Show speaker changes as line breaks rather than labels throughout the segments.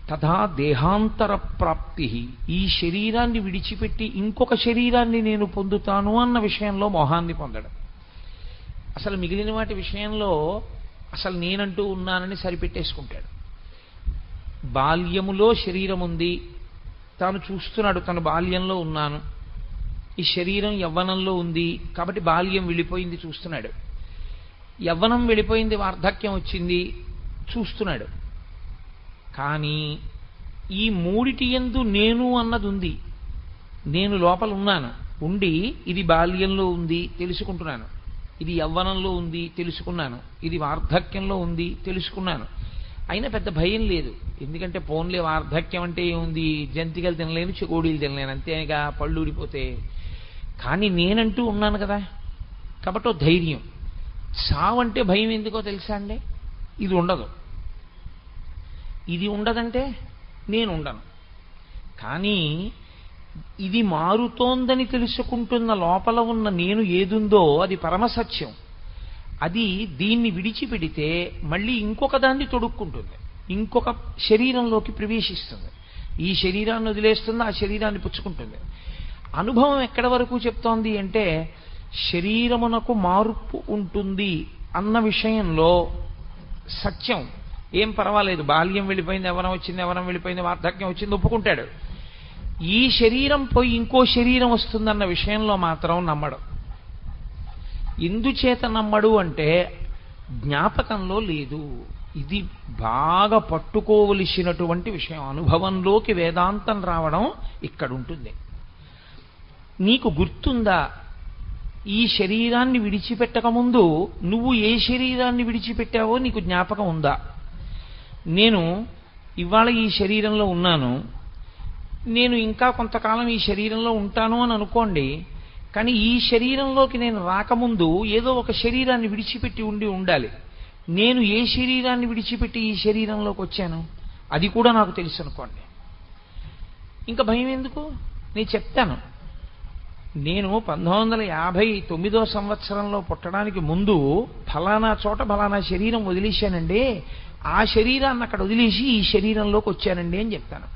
తథా దేహాంతర ప్రాప్తి, ఈ శరీరాన్ని విడిచిపెట్టి ఇంకొక శరీరాన్ని నేను పొందుతాను అన్న విషయంలో మోహాన్ని పొందడం. అసలు మిగిలిన వాటి విషయంలో అసలు నేనంటూ ఉన్నానని సరిపెట్టేసుకుంటాడు. బాల్యములో శరీరం ఉంది, తాను చూస్తున్నాడు తను బాల్యంలో ఉన్నాను, ఈ శరీరం యవ్వనంలో ఉంది కాబట్టి బాల్యం వెళ్ళిపోయింది చూస్తున్నాడు, యవ్వనం వెళ్ళిపోయింది వార్ధక్యం వచ్చింది చూస్తున్నాడు. కానీ ఈ మూడిటి యందు నేను అన్నది ఉంది. నేను లోపల ఉన్నాను, ఉండి ఇది బాల్యంలో ఉంది తెలుసుకుంటున్నాను, ఇది యవ్వనంలో ఉంది తెలుసుకున్నాను, ఇది వార్ధక్యంలో ఉంది తెలుసుకున్నాను. అయినా పెద్ద భయం లేదు, ఎందుకంటే పోన్లే వార్ధక్యం అంటే ఏముంది, జంతికలు తినలేను చెకోడీలు తినలేను అంతేగా, పళ్ళు ఊడిపోతే. కానీ నేనంటూ ఉన్నాను కదా, కాబట్టి ఓ ధైర్యం. చావంటే భయం ఎందుకో తెలుసా అండి? ఇది ఉండదు, ఇది ఉండదంటే నేను ఉండను. కానీ ఇది మారుతోందని తెలుసుకుంటున్న లోపల ఉన్న నేను ఏదుందో అది పరమసత్యం. అది దీన్ని విడిచిపెడితే మళ్ళీ ఇంకొక దాన్ని తొడుక్కుంటుంది, ఇంకొక శరీరంలోకి ప్రవేశిస్తుంది, ఈ శరీరాన్ని వదిలేస్తుంది, ఆ శరీరాన్ని పుచ్చుకుంటుంది. అనుభవం ఎక్కడి వరకు చెప్తోంది అంటే శరీరమునకు మార్పు ఉంటుంది అన్న విషయంలో సత్యం. ఏం పర్వాలేదు, బాల్యం వెళ్ళిపోయింది, యవ్వనం వచ్చింది, యవ్వనం వెళ్ళిపోయింది, వార్ధక్యం వచ్చింది ఒప్పుకుంటాడు. ఈ శరీరం పోయి ఇంకో శరీరం వస్తుందన్న విషయంలో మాత్రం నమ్మడు. ఎందుచేత నమ్మడు అంటే జ్ఞాపకంలో లేదు. ఇది బాగా పట్టుకోవలసినటువంటి విషయం. అనుభవంలోకి వేదాంతం రావడం ఇక్కడ ఉంటుంది. నీకు గుర్తుందా, ఈ శరీరాన్ని విడిచిపెట్టకముందు నువ్వు ఏ శరీరాన్ని విడిచిపెట్టావో నీకు జ్ఞాపకం ఉందా? నేను ఇవాళ ఈ శరీరంలో ఉన్నాను, నేను ఇంకా కొంతకాలం ఈ శరీరంలో ఉంటాను అని అనుకోండి. కానీ ఈ శరీరంలోకి నేను రాకముందు ఏదో ఒక శరీరాన్ని విడిచిపెట్టి ఉండాలి. నేను ఏ శరీరాన్ని విడిచిపెట్టి ఈ శరీరంలోకి వచ్చాను అది కూడా నాకు తెలుసు అనుకోండి. ఇంకా భయం ఎందుకు? నేను చెప్తాను. నేను 1959 సంవత్సరంలో పుట్టడానికి ముందు ఫలానా చోట ఫలానా శరీరం వదిలేశానండి, ఆ శరీరాన్ని అక్కడ వదిలేసి ఈ శరీరంలోకి వచ్చానండి అని చెప్తాను.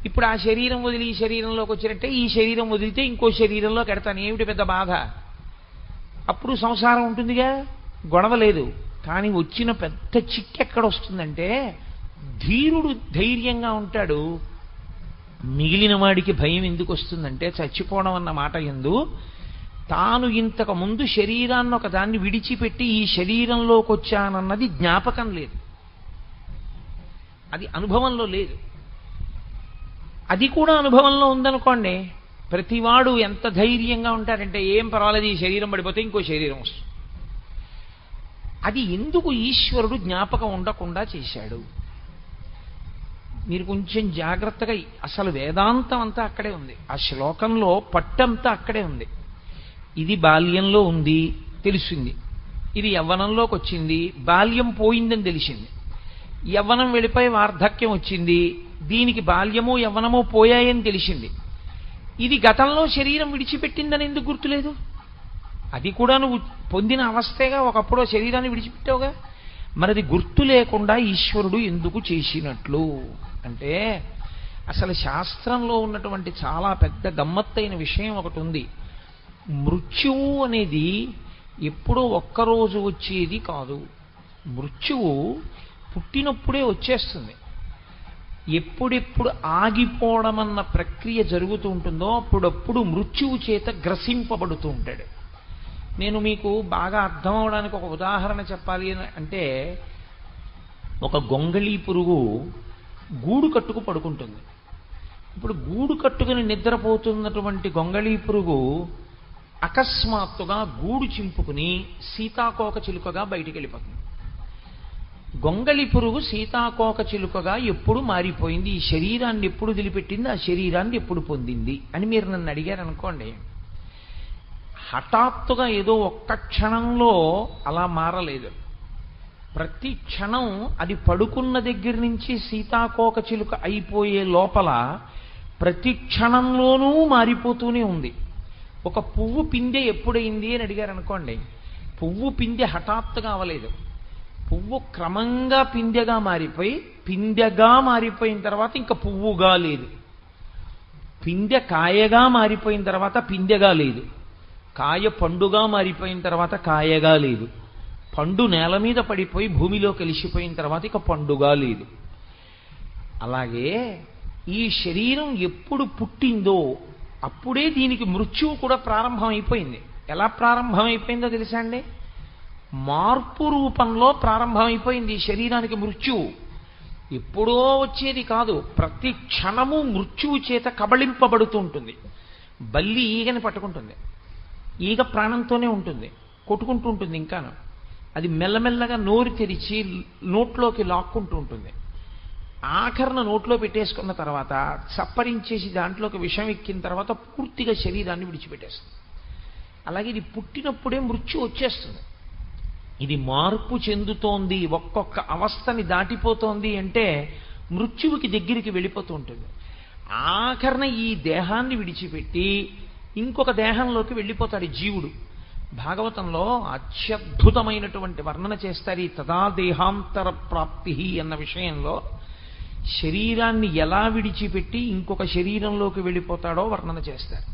ఇప్పుడు ఆ శరీరం వదిలి ఈ శరీరంలోకి వచ్చినట్టే ఈ శరీరం వదిలితే ఇంకో శరీరంలోకి ఎడతాను. ఏమిటి పెద్ద బాధ? అప్పుడు సంసారం ఉంటుందిగా, గొడవ లేదు. కానీ వచ్చిన పెద్ద చిక్కు ఎక్కడ వస్తుందంటే ధీరుడు ధైర్యంగా ఉంటాడు, మిగిలిన వాడికి భయం ఎందుకు వస్తుందంటే చచ్చిపోవడం అన్న మాట యందు తాను ఇంతకు ముందు శరీరాన్ని ఒక దాన్ని విడిచిపెట్టి ఈ శరీరంలోకి వచ్చానన్నది జ్ఞాపకం లేదు, అది అనుభవంలో లేదు. అది కూడా అనుభవంలో ఉందనుకోండి, ప్రతివాడు ఎంత ధైర్యంగా ఉంటారంటే ఏం పర్వాలేదు, ఈ శరీరం పడిపోతే ఇంకో శరీరం వస్తుంది. అది ఎందుకు ఈశ్వరుడు జ్ఞాపకం ఉండకుండా చేశాడు? మీరు కొంచెం జాగ్రత్తగా, అసలు వేదాంతం అంతా అక్కడే ఉంది, ఆ శ్లోకంలో పట్టంతా అక్కడే ఉంది. ఇది బాల్యంలో ఉంది తెలిసింది, ఇది యవ్వనంలోకి వచ్చింది, బాల్యం పోయిందని తెలిసింది, యవ్వనం వెళ్ళిపోయి వార్ధక్యం వచ్చింది, దీనికి బాల్యమో యవ్వనమో పోయాయని తెలిసింది. ఇది గతంలో శరీరం విడిచిపెట్టిందని ఎందుకు గుర్తులేదు? అది కూడా నువ్వు పొందిన అవస్థేగా, ఒకప్పుడు శరీరాన్ని విడిచిపెట్టావుగా. మరది గుర్తు లేకుండా ఈశ్వరుడు ఎందుకు చేసినట్లు అంటే అసలు శాస్త్రంలో ఉన్నటువంటి చాలా పెద్ద గమ్మత్తైన విషయం ఒకటి ఉంది. మృత్యువు అనేది ఎప్పుడో ఒక్కరోజు వచ్చేది కాదు. మృత్యువు పుట్టినప్పుడే వచ్చేస్తుంది. ఎప్పుడెప్పుడు ఆగిపోవడం అన్న ప్రక్రియ జరుగుతూ ఉంటుందో అప్పుడప్పుడు మృత్యువు చేత గ్రసింపబడుతూ ఉంటాడు. నేను మీకు బాగా అర్థం అవడానికి ఒక ఉదాహరణ చెప్పాలి అంటే, ఒక గొంగళీ పురుగు గూడు కట్టుకు పడుకుంటుంది. ఇప్పుడు గూడు కట్టుకుని నిద్రపోతున్నటువంటి గొంగళీ పురుగు అకస్మాత్తుగా గూడు చింపుకుని సీతాకోక చిలుకగా బయటికి వెళ్ళిపోతుంది. గొంగళి పురుగు సీతాకోక చిలుకగా ఎప్పుడు మారిపోయింది, ఈ శరీరాన్ని ఎప్పుడు వదిలిపెట్టింది, ఆ శరీరాన్ని ఎప్పుడు పొందింది అని మీరు నన్ను అడిగారనుకోండి, హఠాత్తుగా ఏదో ఒక్క క్షణంలో అలా మారలేదు. ప్రతి క్షణం అది పడుకున్న దగ్గర నుంచి సీతాకోక చిలుక అయిపోయే లోపల ప్రతి క్షణంలోనూ మారిపోతూనే ఉంది. ఒక పువ్వు పిందె ఎప్పుడైంది అని అడిగారనుకోండి, పువ్వు పిందె హఠాత్తుగా అవ్వలేదు. పువ్వు క్రమంగా పిందెగా మారిపోయి పిందెగా మారిపోయిన తర్వాత ఇంకా పువ్వుగా లేదు. పిందె కాయగా మారిపోయిన తర్వాత పిందెగా లేదు. కాయ పండుగా మారిపోయిన తర్వాత కాయగా లేదు. పండు నేల మీద పడిపోయి భూమిలో కలిసిపోయిన తర్వాత ఇక పండుగా లేదు. అలాగే ఈ శరీరం ఎప్పుడు పుట్టిందో అప్పుడే దీనికి మృత్యువు కూడా ప్రారంభమైపోయింది. ఎలా ప్రారంభమైపోయిందో తెలుసా అండి? మార్పు రూపంలో ప్రారంభమైపోయింది ఈ శరీరానికి మృత్యువు. ఎప్పుడో వచ్చేది కాదు, ప్రతి క్షణము మృత్యువు చేత కబళింపబడుతూ ఉంటుంది. బల్లి ఈగని పట్టుకుంటుంది, ఈగ ప్రాణంతోనే ఉంటుంది, కొట్టుకుంటూ ఉంటుంది. ఇంకాను అది మెల్లమెల్లగా నోరు తెరిచి నోట్లోకి లాక్కుంటూ ఉంటుంది. ఆఖరణ నోట్లో పెట్టేసుకున్న తర్వాత చప్పరించేసి దాంట్లోకి విషం ఎక్కిన తర్వాత పూర్తిగా శరీరాన్ని విడిచిపెట్టేస్తుంది. అలాగే ఇది పుట్టినప్పుడే మృత్యు వచ్చేస్తుంది. ఇది మార్పు చెందుతోంది, ఒక్కొక్క అవస్థని దాటిపోతోంది అంటే మృత్యువుకి దగ్గరికి వెళ్ళిపోతూ ఉంటుంది. ఆఖరణ ఈ దేహాన్ని విడిచిపెట్టి ఇంకొక దేహంలోకి వెళ్ళిపోతాడు జీవుడు. భాగవతంలో అత్యద్భుతమైనటువంటి వర్ణన చేస్తారు ఈ తదా దేహాంతర ప్రాప్తి అన్న విషయంలో. శరీరాన్ని ఎలా విడిచిపెట్టి ఇంకొక శరీరంలోకి వెళ్ళిపోతాడో వర్ణన చేస్తారు.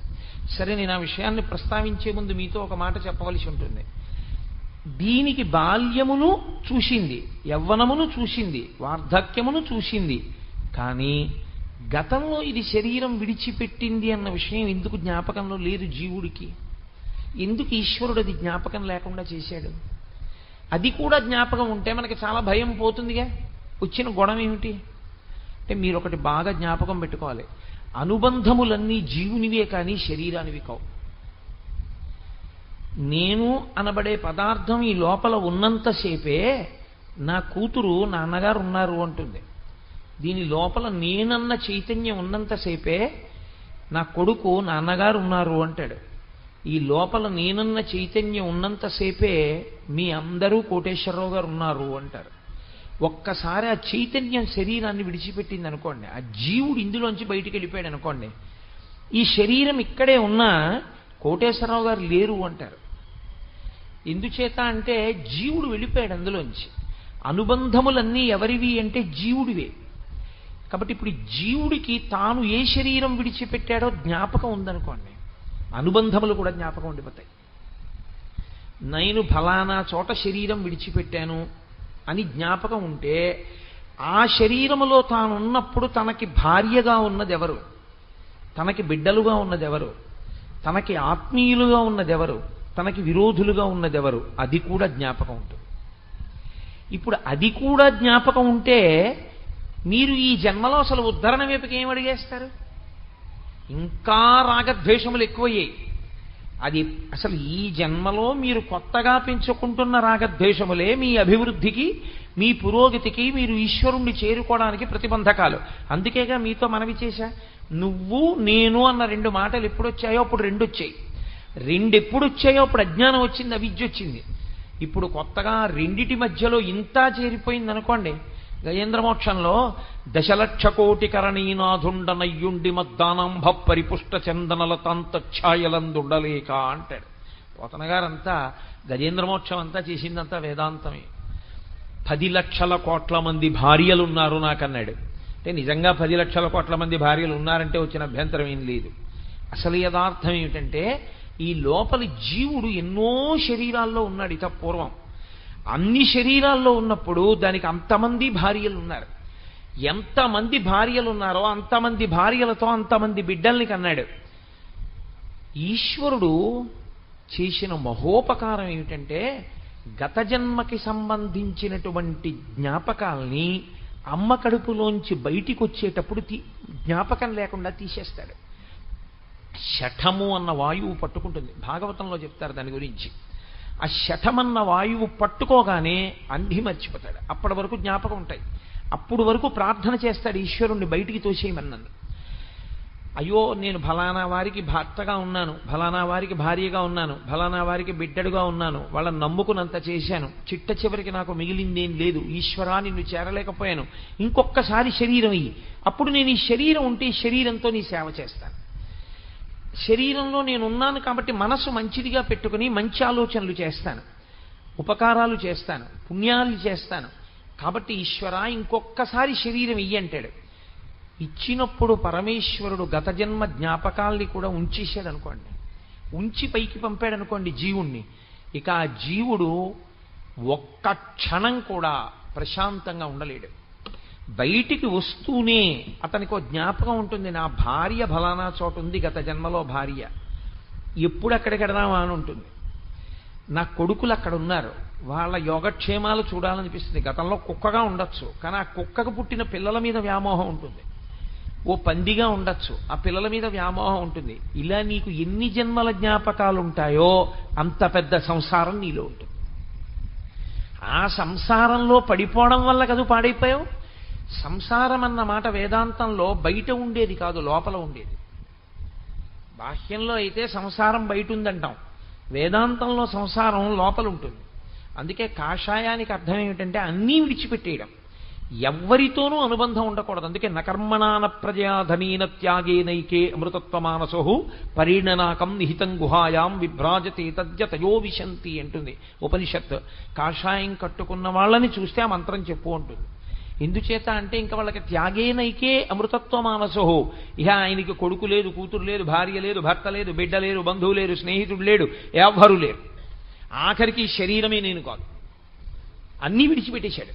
సరే, నేను ఆ విషయాన్ని ప్రస్తావించే ముందు మీతో ఒక మాట చెప్పవలసి ఉంటుంది. దీనికి బాల్యమును చూసింది, యవ్వనమును చూసింది, వార్ధక్యమును చూసింది. కానీ గతంలో ఇది శరీరం విడిచిపెట్టింది అన్న విషయం ఎందుకు జ్ఞాపకంలో లేదు జీవుడికి? ఎందుకు ఈశ్వరుడు అది జ్ఞాపకం లేకుండా చేశాడు? అది కూడా జ్ఞాపకం ఉంటే మనకి చాలా భయం పోతుందిగా. వచ్చిన గొడవ ఏమిటి అంటే, మీరు ఒకటి బాగా జ్ఞాపకం పెట్టుకోవాలి, అనుబంధములన్నీ జీవునివే కానీ శరీరానివి కావు. నేను అనబడే పదార్థం ఈ లోపల ఉన్నంతసేపే నా కూతురు నాన్నగారు ఉన్నారు అంటుంది. దీని లోపల నేనన్న చైతన్యం ఉన్నంతసేపే నా కొడుకు నాన్నగారు ఉన్నారు అంటాడు. ఈ లోపల నేనన్న చైతన్యం ఉన్నంతసేపే మీ అందరూ కోటేశ్వరరావు గారు ఉన్నారు అంటారు. ఒక్కసారి ఆ చైతన్యం శరీరాన్ని విడిచిపెట్టింది అనుకోండి, ఆ జీవుడు ఇందులోంచి బయటికి వెళ్ళిపోయాడు అనుకోండి, ఈ శరీరం ఇక్కడే ఉన్నా కోటేశ్వరరావు గారు లేరు అంటారు. ఎందుచేత అంటే జీవుడు వెళ్ళిపోయాడు అందులోంచి. అనుబంధములన్నీ ఎవరివి అంటే జీవుడివే. కాబట్టి ఇప్పుడు జీవుడికి తాను ఏ శరీరం విడిచిపెట్టాడో జ్ఞాపకం ఉందనుకోండి, అనుబంధములు కూడా జ్ఞాపకం ఉండిపోతాయి. నేను ఫలానా చోట శరీరం విడిచిపెట్టాను అని జ్ఞాపకం ఉంటే ఆ శరీరములో తానున్నప్పుడు తనకి భార్యగా ఉన్నదెవరు, తనకి బిడ్డలుగా ఉన్నదెవరు, తనకి ఆత్మీయులుగా ఉన్నదెవరు, తనకి విరోధులుగా ఉన్నదెవరు, అది కూడా జ్ఞాపకం ఉంటుంది. ఇప్పుడు అది కూడా జ్ఞాపకం ఉంటే మీరు ఈ జన్మలో అసలు ఉద్ధరణ వైపుకి ఏం అడిగేస్తారు? ఇంకా రాగద్వేషములు ఎక్కువయ్యాయి. అది అసలు ఈ జన్మలో మీరు కొత్తగా పెంచుకుంటున్న రాగద్వేషములే మీ అభివృద్ధికి, మీ పురోగతికి, మీరు ఈశ్వరుణ్ణి చేరుకోవడానికి ప్రతిబంధకాలు. అందుకేగా మీతో మనవి చేశా, నువ్వు నేను అన్న రెండు మాటలు ఎప్పుడు వచ్చాయో అప్పుడు రెండు వచ్చాయి. రెండు ఎప్పుడు వచ్చాయో అప్పుడు అజ్ఞానం వచ్చింది, అవిద్య వచ్చింది. ఇప్పుడు కొత్తగా రెండిటి మధ్యలో ఇంత చేరిపోయింది అనుకోండి. గజేంద్రమోక్షంలో దశలక్ష కోటి కరణీనాథుండ నయ్యుండి మద్దానంభ పరిపుష్ట చందనల తాంతఛాయలందుండలేక అంటాడు. పోతన గారంతా గజేంద్రమోక్షం అంతా చేసిందంతా వేదాంతమే. 10 లక్షల కోట్ల మంది భార్యలు ఉన్నారు నాకన్నాడు. అంటే నిజంగా 10 లక్షల కోట్ల మంది భార్యలు ఉన్నారంటే వచ్చిన అభ్యంతరం ఏం లేదు. అసలు యథార్థం ఏమిటంటే ఈ లోపలి జీవుడు ఎన్నో శరీరాల్లో ఉన్నాడు ఇత పూర్వం. అన్ని శరీరాల్లో ఉన్నప్పుడు దానికి అంతమంది భార్యలు ఉన్నారు. ఎంతమంది భార్యలు ఉన్నారో అంతమంది భార్యలతో అంతమంది బిడ్డల్ని కన్నాడు. ఈశ్వరుడు చేసిన మహోపకారం ఏమిటంటే గత జన్మకి సంబంధించినటువంటి జ్ఞాపకాల్ని అమ్మ కడుపులోంచి బయటికి వచ్చేటప్పుడు జ్ఞాపకం లేకుండా తీసేస్తాడు. శఠము అన్న వాయువు పట్టుకుంటుంది, భాగవతంలో చెప్తారు దాని గురించి. ఆ శఠమన్న వాయువు పట్టుకోగానే అన్ని మర్చిపోతాడు. అప్పటి వరకు జ్ఞాపకం ఉంటాయి. అప్పుడు వరకు ప్రార్థన చేస్తాడు ఈశ్వరుణ్ణి బయటికి తోసేయమన్నది. అయ్యో నేను ఫలానా వారికి భర్తగా ఉన్నాను, ఫలానా వారికి భార్యగా ఉన్నాను, ఫలానా వారికి బిడ్డడుగా ఉన్నాను, వాళ్ళని నమ్ముకున్నంత చేశాను, చిట్ట చివరికి నాకు మిగిలిందేం లేదు, ఈశ్వరా నిన్ను చేరలేకపోయాను, ఇంకొక్కసారి శరీరం ఇయ్యి, అప్పుడు నేను ఈ శరీరం ఉంటే ఈ శరీరంతో నీ సేవ చేస్తాను. శరీరంలో నేనున్నాను కాబట్టి మనసు మంచిదిగా పెట్టుకుని మంచి ఆలోచనలు చేస్తాను, ఉపకారాలు చేస్తాను, పుణ్యాలు చేస్తాను. కాబట్టి ఈశ్వర ఇంకొక్కసారి శరీరం ఇయ్యి అంటాడు. ఇచ్చినప్పుడు పరమేశ్వరుడు గత జన్మ జ్ఞాపకాల్ని కూడా ఉంచేశాడు అనుకోండి, ఉంచి పైకి పంపాడు అనుకోండి జీవుణ్ణి. ఇక ఆ జీవుడు ఒక్క క్షణం కూడా ప్రశాంతంగా ఉండలేడు. బయటికి వస్తూనే అతనికి ఒక జ్ఞాపకం ఉంటుంది, నా భార్య ఫలానా చోట ఉంది, గత జన్మలో భార్య, ఎప్పుడు అక్కడికి వెడదామా అని ఉంటుంది. నా కొడుకులు అక్కడ ఉన్నారు, వాళ్ళ యోగక్షేమాలు చూడాలనిపిస్తుంది. గతంలో కుక్కగా ఉండొచ్చు, కానీ ఆ కుక్కకు పుట్టిన పిల్లల మీద వ్యామోహం ఉంటుంది. ఓ పందిగా ఉండొచ్చు, ఆ పిల్లల మీద వ్యామోహం ఉంటుంది. ఇలా నీకు ఎన్ని జన్మల జ్ఞాపకాలు ఉంటాయో అంత పెద్ద సంసారం నీలో ఉంటుంది. ఆ సంసారంలో పడిపోవడం వల్ల కదా పాడైపోయావు. సంసారం అన్న మాట వేదాంతంలో బయట ఉండేది కాదు, లోపల ఉండేది. బాహ్యంలో అయితే సంసారం బయట ఉందంటాం, వేదాంతంలో సంసారం లోపల ఉంటుంది. అందుకే కాషాయానికి అర్థం ఏమిటంటే అన్నీ విడిచిపెట్టేయడం, ఎవ్వరితోనూ అనుబంధం ఉండకూడదు. అందుకే నకర్మణాన ప్రజాధనీన త్యాగేనైకే అమృతత్వమానసోహు పరిణనాకం నిహితం గుహాయాం విభ్రాజతే తద్యతయో విశంతి అంటుంది ఉపనిషత్. కాషాయం కట్టుకున్న వాళ్ళని చూస్తే ఆ మంత్రం చెప్పు అంటుంది. ఎందుచేత అంటే ఇంకా వాళ్ళకి త్యాగేనైకే అమృతత్వమానసోహు, ఇహ ఆయనకి కొడుకు లేదు, కూతురు లేదు, భార్య లేదు, భర్త లేదు, బిడ్డ లేరు, బంధువు లేరు, స్నేహితుడు లేడు, ఎవ్వరూ లేరు. ఆఖరికి శరీరమే నేను కాదు, అన్నీ విడిచిపెట్టేశాడు.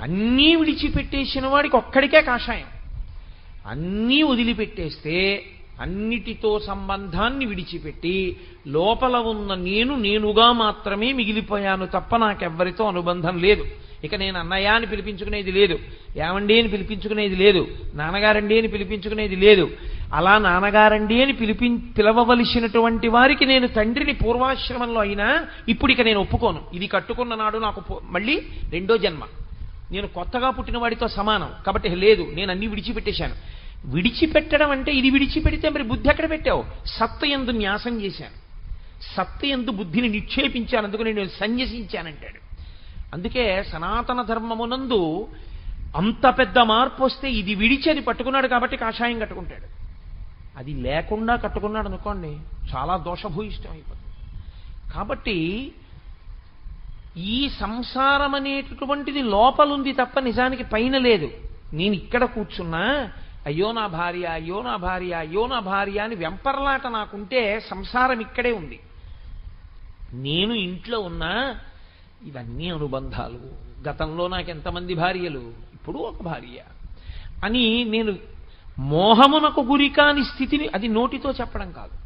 అన్నీ విడిచిపెట్టేసిన వాడికి ఒక్కడికే కాషాయం. అన్నీ వదిలిపెట్టేస్తే అన్నిటితో సంబంధాన్ని విడిచిపెట్టి లోపల ఉన్న నేనుగా మాత్రమే మిగిలిపోయాను తప్ప నాకెవ్వరితో అనుబంధం లేదు. ఇక నేను అన్నయ్య అని పిలిపించుకునేది లేదు, ఏమండి అని పిలిపించుకునేది లేదు, నాన్నగారండి అని పిలిపించుకునేది లేదు. అలా నాన్నగారండి అని పిలవవలసినటువంటి వారికి నేను తండ్రిని పూర్వాశ్రమంలో అయినా ఇప్పుడు ఇక నేను ఒప్పుకోను. ఇది కట్టుకున్న నాడు నాకు మళ్ళీ రెండో జన్మ, నేను కొత్తగా పుట్టిన వాడితో సమానం. కాబట్టి లేదు, నేను అన్ని విడిచిపెట్టేశాను. విడిచిపెట్టడం అంటే ఇది విడిచిపెడితే మరి బుద్ధి ఎక్కడ పెట్టావు? సత్తు యందు న్యాసం చేశాను, సత్తు యందు బుద్ధిని నిక్షేపించాను, అందుకు నేను సన్యసించానంటాడు. అందుకే సనాతన ధర్మమునందు అంత పెద్ద మార్పు వస్తే ఇది విడిచి అది పట్టుకున్నాడు కాబట్టి కాషాయం కట్టుకుంటాడు. అది లేకుండా కట్టుకున్నాడు అనుకోండి చాలా దోషభూయిష్టం అయిపోతుంది. కాబట్టి ఈ సంసారం అనేటటువంటిది లోపలుంది తప్ప నిజానికి పైన లేదు. నేను ఇక్కడ కూర్చున్నా అయ్యో నా భార్య, అయ్యో నా భార్య, అయ్యో నా భార్య అని వెంపర్లాట నాకుంటే సంసారం ఇక్కడే ఉంది. నేను ఇంట్లో ఉన్నా ఇవన్నీ అనుబంధాలు, గతంలో నాకు ఎంతమంది భార్యలు, ఇప్పుడు ఒక భార్య అని నేను మోహమునకు గురికాని స్థితిని, అది నోటితో చెప్పడం కాదు.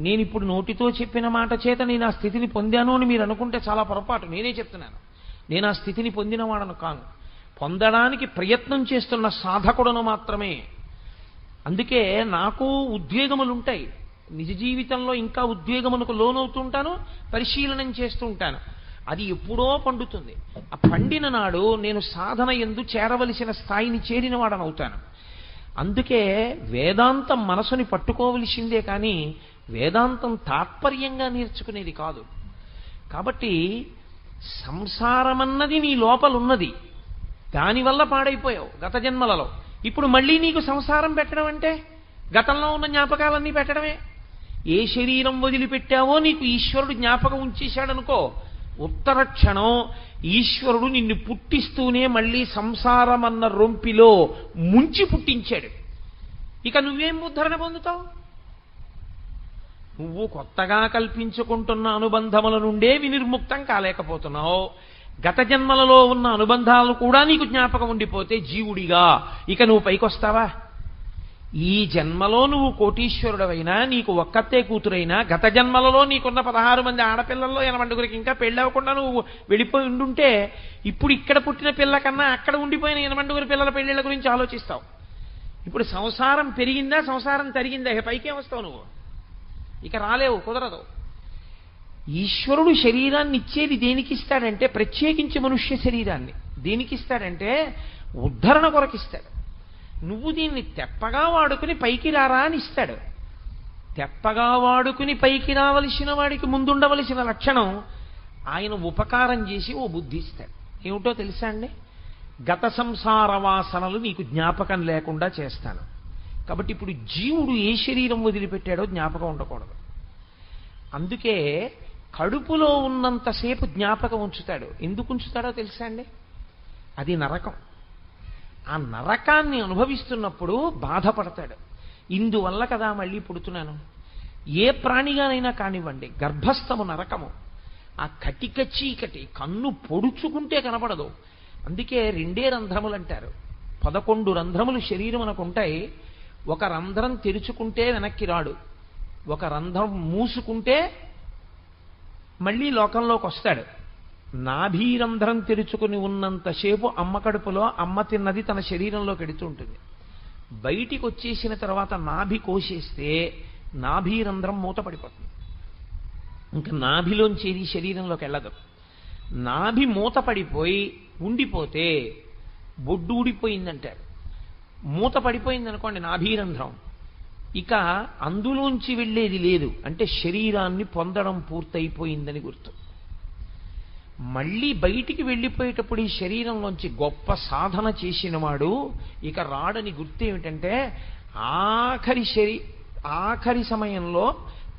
నేను ఇప్పుడు నోటితో చెప్పిన మాట చేత నేను ఆ స్థితిని పొందాను అని మీరు అనుకుంటే చాలా పొరపాటు. నేనే చెప్తున్నాను, నేను ఆ స్థితిని పొందినవాడను కాను, పొందడానికి ప్రయత్నం చేస్తున్న సాధకుడను మాత్రమే. అందుకే నాకు ఉద్వేగములు ఉంటాయి, నిజ జీవితంలో ఇంకా ఉద్వేగమునకు లోనవుతుంటాను, పరిశీలనం చేస్తూ ఉంటాను. అది ఎప్పుడో పండుతుంది. ఆ పండిన నాడు నేను సాధన యందు చేరవలసిన స్థాయిని చేరిన వాడనవుతాను. అందుకే వేదాంతం మనసుని పట్టుకోవలసిందే కానీ వేదాంతం తాత్పర్యంగా నేర్చుకునేది కాదు. కాబట్టి సంసారమన్నది నీ లోపలున్నది, దానివల్ల పాడైపోయావు గత జన్మలలో. ఇప్పుడు మళ్ళీ నీకు సంసారం పెట్టడం అంటే గతంలో ఉన్న జ్ఞాపకాలన్నీ పెట్టడమే. ఏ శరీరం వదిలిపెట్టావో నీకు ఈశ్వరుడు జ్ఞాపకం ఉంచేశాడనుకో, ఉత్తర క్షణం ఈశ్వరుడు నిన్ను పుట్టిస్తూనే మళ్ళీ సంసారమన్న రొంపిలో ముంచి పుట్టించాడు. ఇక నువ్వేం ఉద్ధరణ పొందుతావు? నువ్వు కొత్తగా కల్పించుకుంటున్న అనుబంధముల నుండే వినిర్ముక్తం కాలేకపోతున్నావు. గత జన్మలలో ఉన్న అనుబంధాలు కూడా నీకు జ్ఞాపకం ఉండిపోతే జీవుడిగా ఇక నువ్వు పైకొస్తావా? ఈ జన్మలో నువ్వు కోటీశ్వరుడవైనా, నీకు ఒక్కతే కూతురైనా, గత జన్మలలో నీకున్న 16 మంది ఆడపిల్లల్లో 80 ఇంకా పెళ్ళవకుండా నువ్వు వెళ్ళిపోయి ఉండుంటే ఇప్పుడు ఇక్కడ పుట్టిన పిల్ల కన్నా అక్కడ ఉండిపోయిన 80 పిల్లల పెళ్ళిళ్ళ గురించి ఆలోచిస్తావు. ఇప్పుడు సంసారం పెరిగిందా, సంసారం తరిగిందా, ఇక పైకే వస్తావు నువ్వు, ఇక రాలేవు, కుదరదు. ఈశ్వరుడు శరీరాన్ని ఇచ్చేది దేనికి ఇస్తాడంటే, ప్రత్యేకించి మనుష్య శరీరాన్ని దేనికి ఇస్తాడంటే ఉద్ధరణ కొరకిస్తాడు. నువ్వు దీన్ని తెప్పగా వాడుకుని పైకి రారా అని ఇస్తాడు. తెప్పగా వాడుకుని పైకి రావలసిన వాడికి ముందుండవలసిన లక్షణం ఆయన ఉపకారం చేసి ఓ బుద్ధి ఇస్తాడు. ఏమిటో తెలుసా అండి? గత సంసార వాసనలు నీకు జ్ఞాపకం లేకుండా చేస్తాను. కాబట్టి ఇప్పుడు జీవుడు ఏ శరీరం వదిలిపెట్టాడో జ్ఞాపకం ఉండకూడదు. అందుకే కడుపులో ఉన్నంతసేపు జ్ఞాపకం ఉంచుతాడు. ఎందుకు ఉంచుతాడో తెలుసా అండి? అది నరకం. ఆ నరకాన్ని అనుభవిస్తున్నప్పుడు బాధపడతాడు. ఇందువల్ల కదా మళ్ళీ పుడుతున్నాను. ఏ ప్రాణిగానైనా కానివ్వండి, గర్భస్థము నరకము. ఆ కటిక చీకటి కన్ను పొడుచుకుంటే కనపడదు. అందుకే 2 రంధ్రములు అంటారు. 11 రంధ్రములు శరీరం అనుకుంటాయి. ఒక రంధ్రం తెరుచుకుంటే వెనక్కి రాడు, ఒక రంధ్రం మూసుకుంటే మళ్ళీ లోకంలోకి వస్తాడు. నాభీరంధ్రం తెరుచుకుని ఉన్నంతసేపు అమ్మ కడుపులో అమ్మ తిన్నది తన శరీరంలోకి ఎడుతూ ఉంటుంది. బయటికి వచ్చేసిన తర్వాత నాభి కోసేస్తే నాభీరంధ్రం మూతపడిపోతుంది. ఇంకా నాభిలోంచి ఏది శరీరంలోకి వెళ్ళదు. నాభి మూతపడిపోయి ఉండిపోతే బొడ్డు ఊడిపోయిందంటారు. మూత పడిపోయింది అనుకోండి నాభీరంధ్రం, ఇక అందులోంచి వెళ్ళేది లేదు. అంటే శరీరాన్ని పొందడం పూర్తయిపోయిందని గుర్తు. మళ్ళీ బయటికి వెళ్ళిపోయేటప్పుడు ఈ శరీరంలోంచి గొప్ప సాధన చేసినవాడు ఇక రాడని గుర్తు ఏమిటంటే ఆఖరి సమయంలో,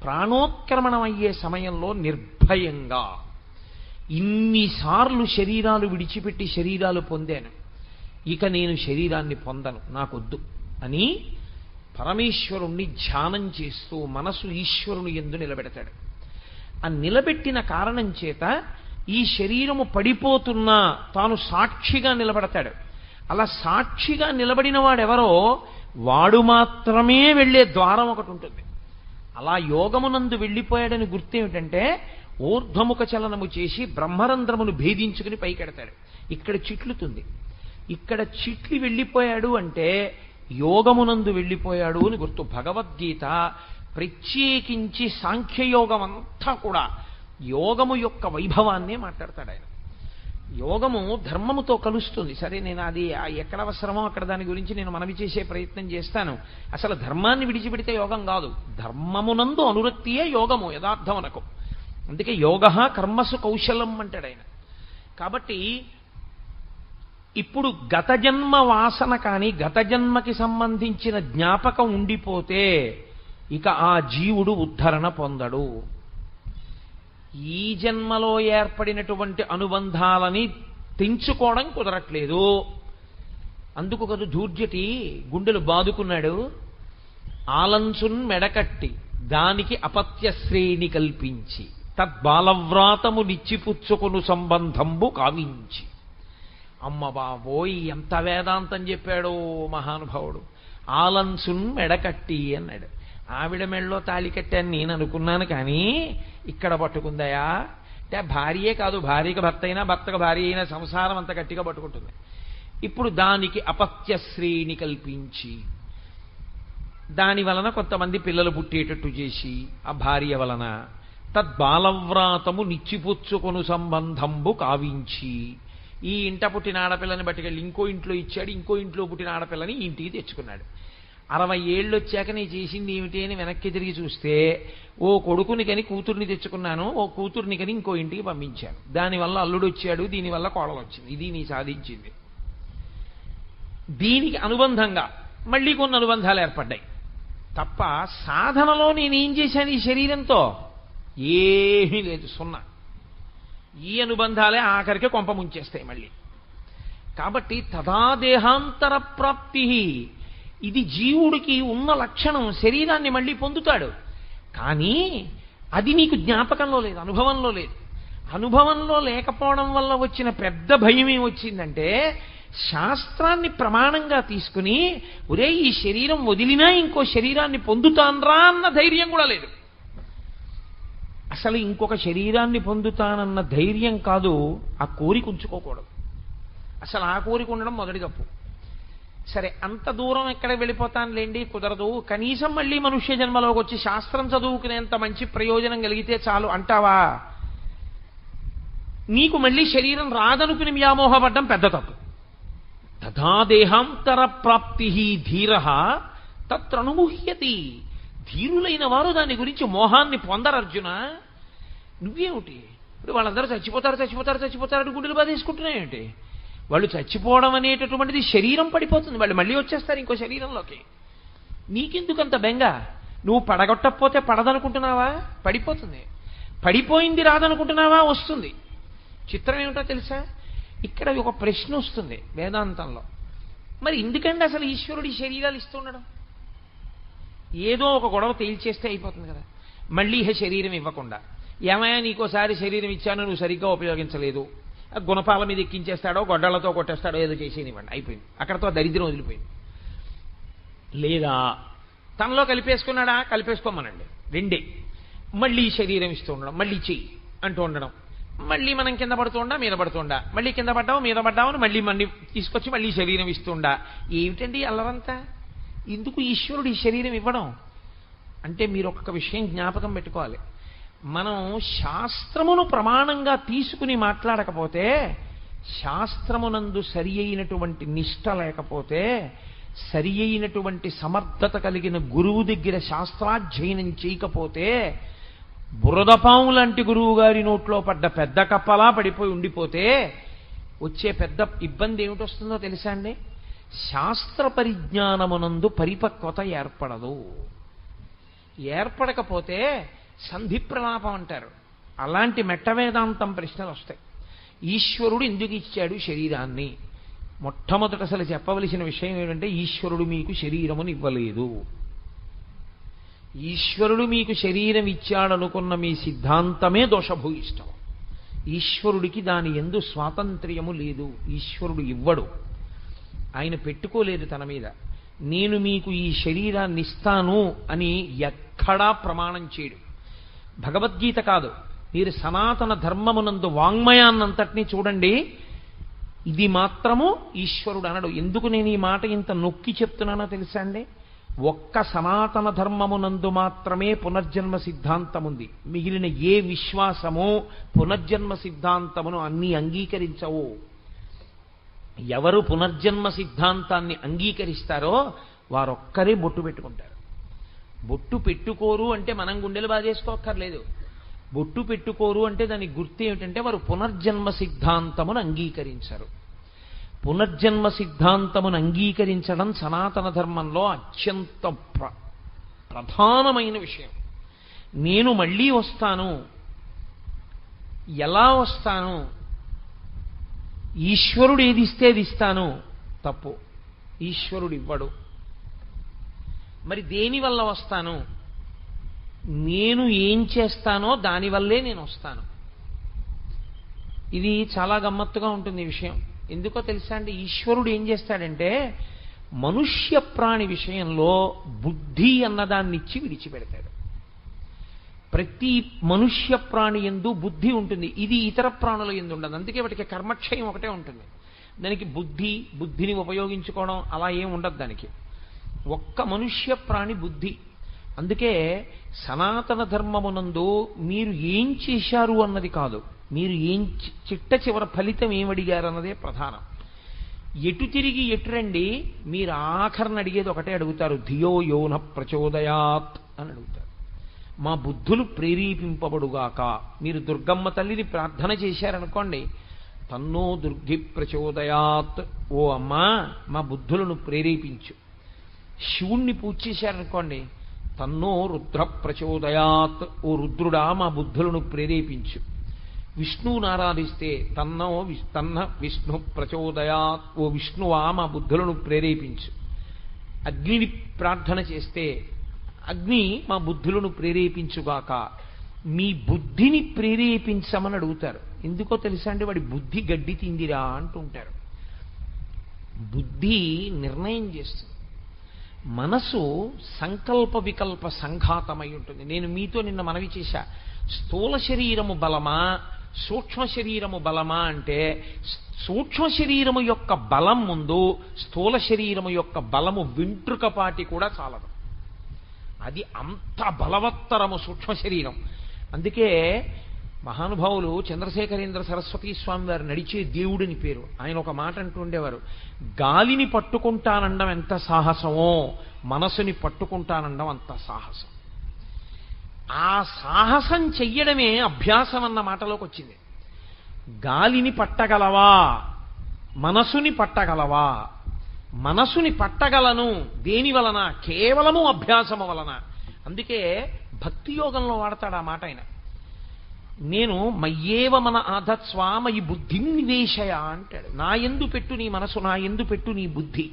ప్రాణోత్క్రమణం అయ్యే సమయంలో నిర్భయంగా ఇన్నిసార్లు శరీరాలు విడిచిపెట్టి శరీరాలు పొందాను, ఇక నేను శరీరాన్ని పొందను, నాకొద్దు అని పరమేశ్వరుణ్ణి ధ్యానం చేస్తూ మనసు ఈశ్వరుని యందు నిలబెడతాడు. ఆ నిలబెట్టిన కారణం చేత ఈ శరీరము పడిపోతున్నా తాను సాక్షిగా నిలబడతాడు. అలా సాక్షిగా నిలబడిన వాడెవరో వాడు మాత్రమే వెళ్ళే ద్వారం ఒకటి ఉంటుంది. అలా యోగమునందు వెళ్ళిపోయాడని గుర్తేమిటంటే ఊర్ధ్వముఖ చలనము చేసి బ్రహ్మరంధ్రమును భేదించుకుని పైకెడతాడు. ఇక్కడ చిట్లుతుంది. ఇక్కడ చిట్లు వెళ్ళిపోయాడు అంటే యోగమునందు వెళ్ళిపోయాడు అని గుర్తు. భగవద్గీత ప్రత్యేకించి సాంఖ్యయోగం అంతా కూడా యోగము యొక్క వైభవాన్నే మాట్లాడతాడు ఆయన. యోగము ధర్మముతో కలుస్తుంది. సరే, నేను అది ఎక్కడ అవసరమో అక్కడ దాని గురించి నేను మనవి చేసే ప్రయత్నం చేస్తాను. అసలు ధర్మాన్ని విడిచిపెడితే యోగం కాదు, ధర్మమునందు అనురక్తియే యోగము యథార్థమునకు. అందుకే యోగ కర్మసు కౌశలం అంటాడు ఆయన. కాబట్టి ఇప్పుడు గత జన్మ వాసన కానీ గత జన్మకి సంబంధించిన జ్ఞాపకం ఉండిపోతే ఇక ఆ జీవుడు ఉద్ధరణ పొందడు. ఈ జన్మలో ఏర్పడినటువంటి అనుబంధాలని తెంచుకోవడం కుదరట్లేదు. అందుకు కదా ధూర్జటి గుండెలు బాదుకున్నాడు. ఆలంచున్ మెడకట్టి దానికి అపత్యశ్రేణి కల్పించి తద్బాలవ్రాతము నిచ్చిపుచ్చుకొను సంబంధంబు కావించి. అమ్మ బాబోయ్, ఎంత వేదాంతం చెప్పాడో మహానుభావుడు. ఆలంచున్ మెడకట్టి అన్నాడు. ఆవిడ మెడలో తాళి కట్టాను నేను అనుకున్నాను, కానీ ఇక్కడ పట్టుకుందయా అంటే భార్యే కాదు, భార్యకి భర్త అయినా భర్తకు భార్య అయినా సంసారం అంత గట్టిగా పట్టుకుంటుంది. ఇప్పుడు దానికి అపత్యశ్రేణి కల్పించి దాని వలన కొంతమంది పిల్లలు పుట్టేటట్టు చేసి ఆ భార్య వలన తద్బాలవ్రాతము నిచ్చిపుచ్చుకొను సంబంధంబు కావించి ఈ ఇంట పుట్టిన ఆడపిల్లని బట్టుకెళ్ళి ఇంకో ఇంట్లో ఇచ్చాడు. ఇంకో ఇంట్లో పుట్టిన ఆడపిల్లని ఇంటికి తెచ్చుకున్నాడు. 60 ఏళ్ళు వచ్చాక నేను చేసింది ఏమిటి అని వెనక్కి తిరిగి చూస్తే ఓ కొడుకుని కని కూతుర్ని తెచ్చుకున్నాను, ఓ కూతుర్ని కని ఇంకో ఇంటికి పంపించాను. దానివల్ల అల్లుడు వచ్చాడు, దీనివల్ల కోడలు వచ్చింది. ఇది నీ సాధించింది. దీనికి అనుబంధంగా మళ్ళీ కొన్ని అనుబంధాలు ఏర్పడ్డాయి తప్ప సాధనలో నేనేం చేశాను ఈ శరీరంతో? ఏమీ లేదు, సున్నా. ఈ అనుబంధాలే ఆఖరికి కొంప ముంచేస్తాయి మళ్ళీ. కాబట్టి తదా దేహాంతర ప్రాప్తి, ఇది జీవుడికి ఉన్న లక్షణం. శరీరాన్ని మళ్ళీ పొందుతాడు, కానీ అది నీకు జ్ఞాపకంలో లేదు, అనుభవంలో లేదు. అనుభవంలో లేకపోవడం వల్ల వచ్చిన పెద్ద భయం ఏమొచ్చిందంటే శాస్త్రాన్ని ప్రమాణంగా తీసుకుని ఒరే ఈ శరీరం వదిలినా ఇంకో శరీరాన్ని పొందుతాన్రా అన్న ధైర్యం కూడా లేదు. అసలు ఇంకొక శరీరాన్ని పొందుతానన్న ధైర్యం కాదు, ఆ కోరిక ఉంచుకోకూడదు. అసలు ఆ కోరిక ఉండడం మొదటి తప్పు. సరే, అంత దూరం ఎక్కడ వెళ్ళిపోతానులేండి, కుదరదు. కనీసం మళ్ళీ మనుష్య జన్మలోకి వచ్చి శాస్త్రం చదువుకునేంత మంచి ప్రయోజనం కలిగితే చాలు అంటావా? నీకు మళ్ళీ శరీరం రాదనుకుని వ్యామోహపడ్డం పెద్ద తప్పు. తథా దేహాంతర ప్రాప్తి ధీర తత్రనుముహ్యతి. ధీరులైన వారు దాని గురించి మోహాన్ని పొందరు. అర్జున, నువ్వేమిటి ఇప్పుడు వాళ్ళందరూ చచ్చిపోతారు గుండెలు బాధేసుకుంటున్నాయేంటి? వాళ్ళు చచ్చిపోవడం అనేటటువంటిది శరీరం పడిపోతుంది, వాళ్ళు మళ్ళీ వచ్చేస్తారు ఇంకో శరీరంలోకి. నీకెందుకంత బెంగ? నువ్వు పడగొట్టకపోతే పడదనుకుంటున్నావా? పడిపోతుంది. పడిపోయింది రాదనుకుంటున్నావా? వస్తుంది. చిత్రం ఏమిటో తెలుసా? ఇక్కడ ఒక ప్రశ్న వస్తుంది వేదాంతంలో, మరి ఎందుకంటే అసలు ఈశ్వరుడి శరీరాలు ఇస్తుండడం? ఏదో ఒక గొడవ తేల్చేస్తే అయిపోతుంది కదా. మళ్ళీ శరీరం ఇవ్వకుండా, ఏమయ్యా నీకోసారి శరీరం ఇచ్చాను నువ్వు సరిగ్గా ఉపయోగించలేదు, గుణపాల మీద ఎక్కించేస్తాడో గొడ్డలతో కొట్టేస్తాడో ఏదో చేసేనివ్వండి, అయిపోయింది, అక్కడతో దరిద్రం వదిలిపోయింది. లేదా తనలో కలిపేసుకున్నాడా, కలిపేసుకోమనండి, రెండే. మళ్ళీ శరీరం ఇస్తూ ఉండడం, మళ్ళీ చెయ్యి అంటూ ఉండడం, మళ్ళీ మనం కింద పడుతుండా మీద పడుతుండా, మళ్ళీ కింద పడ్డావు మీద పడ్డామని మళ్ళీ తీసుకొచ్చి మళ్ళీ శరీరం ఇస్తుండా. ఏమిటండి అల్లరంతా? ఎందుకు ఈశ్వరుడు ఈ శరీరం ఇవ్వడం అంటే మీరు ఒక్క విషయం జ్ఞాపకం పెట్టుకోవాలి. మనం శాస్త్రమును ప్రమాణంగా తీసుకుని మాట్లాడకపోతే, శాస్త్రమునందు సరి అయినటువంటి నిష్ట లేకపోతే, సరి అయినటువంటి సమర్థత కలిగిన గురువు దగ్గర శాస్త్రాధ్యయనం చేయకపోతే, బురదపాము లాంటి గురువు గారి నోట్లో పడ్డ పెద్ద కప్పలా పడిపోయి ఉండిపోతే వచ్చే పెద్ద ఇబ్బంది ఏమిటొస్తుందో తెలుసా అండి? శాస్త్ర పరిజ్ఞానమునందు పరిపక్వత ఏర్పడదు. ఏర్పడకపోతే సంధి ప్రలాపం అంటారు. అలాంటి మెట్ట వేదాంతం ప్రశ్నలు వస్తాయి. ఈశ్వరుడు ఎందుకు ఇచ్చాడు శరీరాన్ని? మొట్టమొదట అసలు చెప్పవలసిన విషయం ఏమిటంటే, ఈశ్వరుడు మీకు శరీరమును ఇవ్వలేదు. ఈశ్వరుడు మీకు శరీరం ఇచ్చాడనుకున్న మీ సిద్ధాంతమే దోషభూయిష్టం. ఈశ్వరుడికి దాని యందు స్వాతంత్ర్యము లేదు. ఈశ్వరుడు ఇవ్వడు, ఆయన పెట్టుకోలేదు తన మీద. నేను మీకు ఈ శరీరాన్ని ఇస్తాను అని ఎక్కడా ప్రమాణం చేయడు. భగవద్గీత కాదు, మీరు సనాతన ధర్మమునందు వాంగ్మయాన్నంతటినీ చూడండి, ఇది మాత్రము ఈశ్వరుడు అనడు. ఎందుకు నేను ఈ మాట ఇంత నొక్కి చెప్తున్నానో తెలుసా అండి? ఒక్క సనాతన ధర్మమునందు మాత్రమే పునర్జన్మ సిద్ధాంతం ఉంది. మిగిలిన ఏ విశ్వాసమో పునర్జన్మ సిద్ధాంతమును అన్నీ అంగీకరించవు. ఎవరు పునర్జన్మ సిద్ధాంతాన్ని అంగీకరిస్తారో వారొక్కరే బొట్టు పెట్టుకుంటారు. బొట్టు పెట్టుకోరు అంటే మనం గుండెలు బాధేసుకోక్కర్లేదు. బొట్టు పెట్టుకోరు అంటే దానికి గుర్తు ఏమిటంటే వారు పునర్జన్మ సిద్ధాంతమును అంగీకరించరు. పునర్జన్మ సిద్ధాంతమును అంగీకరించడం సనాతన ధర్మంలో అత్యంత ప్రధానమైన విషయం. నేను మళ్ళీ వస్తాను, ఎలా వస్తాను, ఈశ్వరుడు ఏది ఇస్తే అది ఇస్తాను, తప్పు. ఈశ్వరుడు ఇవ్వడు. మరి దేనివల్ల వస్తాను? నేను ఏం చేస్తానో దానివల్లే నేను వస్తాను. ఇది చాలా గమ్మత్తుగా ఉంటుంది ఈ విషయం. ఎందుకో తెలుసా అండి? ఈశ్వరుడు ఏం చేస్తాడంటే మనుష్య ప్రాణి విషయంలో బుద్ధి అన్నదాన్ని ఇచ్చి విడిచిపెడతాడు. ప్రతి మనుష్య ప్రాణి యందు బుద్ధి ఉంటుంది. ఇది ఇతర ప్రాణుల యందు ఉండదు. అందుకే వాటికి కర్మక్షయం ఒకటే ఉంటుంది. దానికి బుద్ధిని ఉపయోగించుకోవడం అలా ఏం ఉండదు దానికి. ఒక్క మనుష్య ప్రాణి బుద్ధి. అందుకే సనాతన ధర్మమునందు మీరు ఏం చేశారు అన్నది కాదు, మీరు ఏం చిట్ట చివర ఫలితం ఏమడిగారు అన్నదే ప్రధానం. ఎటు తిరిగి ఎటు రండి, మీరు ఆఖరణ అడిగేది ఒకటే అడుగుతారు, ధియో యోన ప్రచోదయాత్ అని అడుగుతారు. మా బుద్ధులు ప్రేరేపింపబడుగాక. మీరు దుర్గమ్మ తల్లిని ప్రార్థన చేశారనుకోండి, తన్నో దుర్గి ప్రచోదయాత్, ఓ అమ్మా మా బుద్ధులను ప్రేరేపించు. శివుణ్ణి పూజ చేశారనుకోండి, తన్నో రుద్ర ప్రచోదయాత్, ఓ రుద్రుడా మా బుద్ధులను ప్రేరేపించు. విష్ణువుని ఆరాధిస్తే తన్న విష్ణు ప్రచోదయాత్, ఓ విష్ణువా మా బుద్ధులను ప్రేరేపించు. అగ్నిని ప్రార్థన చేస్తే అగ్ని మా బుద్ధులను ప్రేరేపించుగాక. మీ బుద్ధిని ప్రేరేపించమని అడుగుతారు. ఎందుకో తెలుసా అండి? వాడి బుద్ధి గడ్డి తిందిరా అంటుంటారు. బుద్ధి నిర్ణయం చేస్తుంది. మనసు సంకల్ప వికల్ప సంఘాతమై ఉంటుంది. నేను మీతో నిన్న మనవి చేశా, స్థూల శరీరము బలమా సూక్ష్మ శరీరము బలమా అంటే, సూక్ష్మ శరీరము యొక్క బలం ముందు స్థూల శరీరము యొక్క బలము వెంట్రుకపాటి కూడా చాలదు. అది అంత బలవత్తరము సూక్ష్మ శరీరం. అందుకే మహానుభావులు చంద్రశేఖరేంద్ర సరస్వతీ స్వామి వారు నడిచే దేవుడిని పేరు. ఆయన ఒక మాట అంటూ ఉండేవారు, గాలిని పట్టుకుంటానండం ఎంత సాహసమో మనసుని పట్టుకుంటానండం అంత సాహసం. ఆ సాహసం చెయ్యడమే అభ్యాసం అన్న మాటలోకి వచ్చింది. గాలిని పట్టగలవా, మనసుని పట్టగలవా? మనసుని పట్టగలను. దేని వలన? కేవలము అభ్యాసము వలన. అందుకే భక్తి యోగంలో వాడతాడు ఆ మాట ఆయన. నేను మయ్యేవ మన ఆధత్స్వామ ఈ బుద్ధిం నివేశయ అంటాడు. నా యందు పెట్టు నీ మనసు, నా యందు పెట్టు నీ బుద్ధి.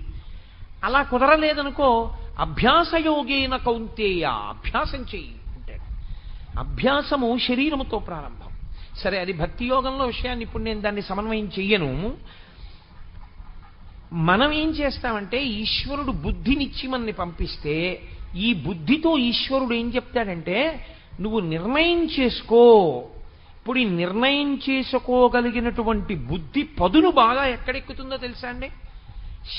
అలా కుదరలేదనుకో అభ్యాసయోగేన కౌంతేయ, అభ్యాసం చెయ్యి అంటాడు. అభ్యాసము శరీరముతో ప్రారంభం. సరే, అది భక్తి యోగంలో విషయాన్ని ఇప్పుడు నేను దాన్ని సమన్వయం చెయ్యను. మనం ఏం చేస్తామంటే ఈశ్వరుడు బుద్ధినిచ్చి మనని పంపిస్తే ఈ బుద్ధితో ఈశ్వరుడు ఏం చెప్తాడంటే నువ్వు నిర్ణయం చేసుకో. ఇప్పుడు ఈ నిర్ణయం చేసుకోగలిగినటువంటి బుద్ధి పదును బాగా ఎక్కడెక్కుతుందో తెలుసా అండి?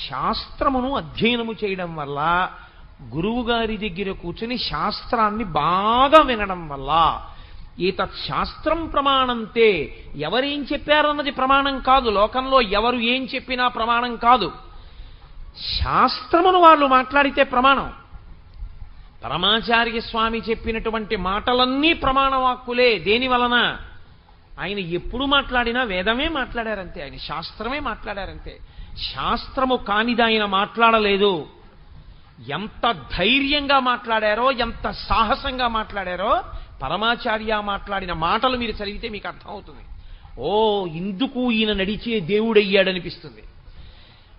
శాస్త్రమును అధ్యయనము చేయడం వల్ల, గురువు గారి దగ్గర కూర్చుని శాస్త్రాన్ని బాగా వినడం వల్ల, ఏతత్ శాస్త్రం ప్రమాణంతే, ఎవరేం చెప్పారన్నది ప్రమాణం కాదు, లోకంలో ఎవరు ఏం చెప్పినా ప్రమాణం కాదు, శాస్త్రమును వాళ్ళు మాట్లాడితే ప్రమాణం. పరమాచార్య స్వామి చెప్పినటువంటి మాటలన్నీ ప్రమాణవాక్కులే. దేని వలన? ఆయన ఎప్పుడు మాట్లాడినా వేదమే మాట్లాడారంతే, ఆయన శాస్త్రమే మాట్లాడారంతే. శాస్త్రము కానిది ఆయన మాట్లాడలేదు. ఎంత ధైర్యంగా మాట్లాడారో, ఎంత సాహసంగా మాట్లాడారో పరమాచార్య మాట్లాడిన మాటలు మీరు చదివితే మీకు అర్థమవుతుంది. ఓ, ఇందుకు ఈయన నడిచే దేవుడయ్యాడనిపిస్తుంది.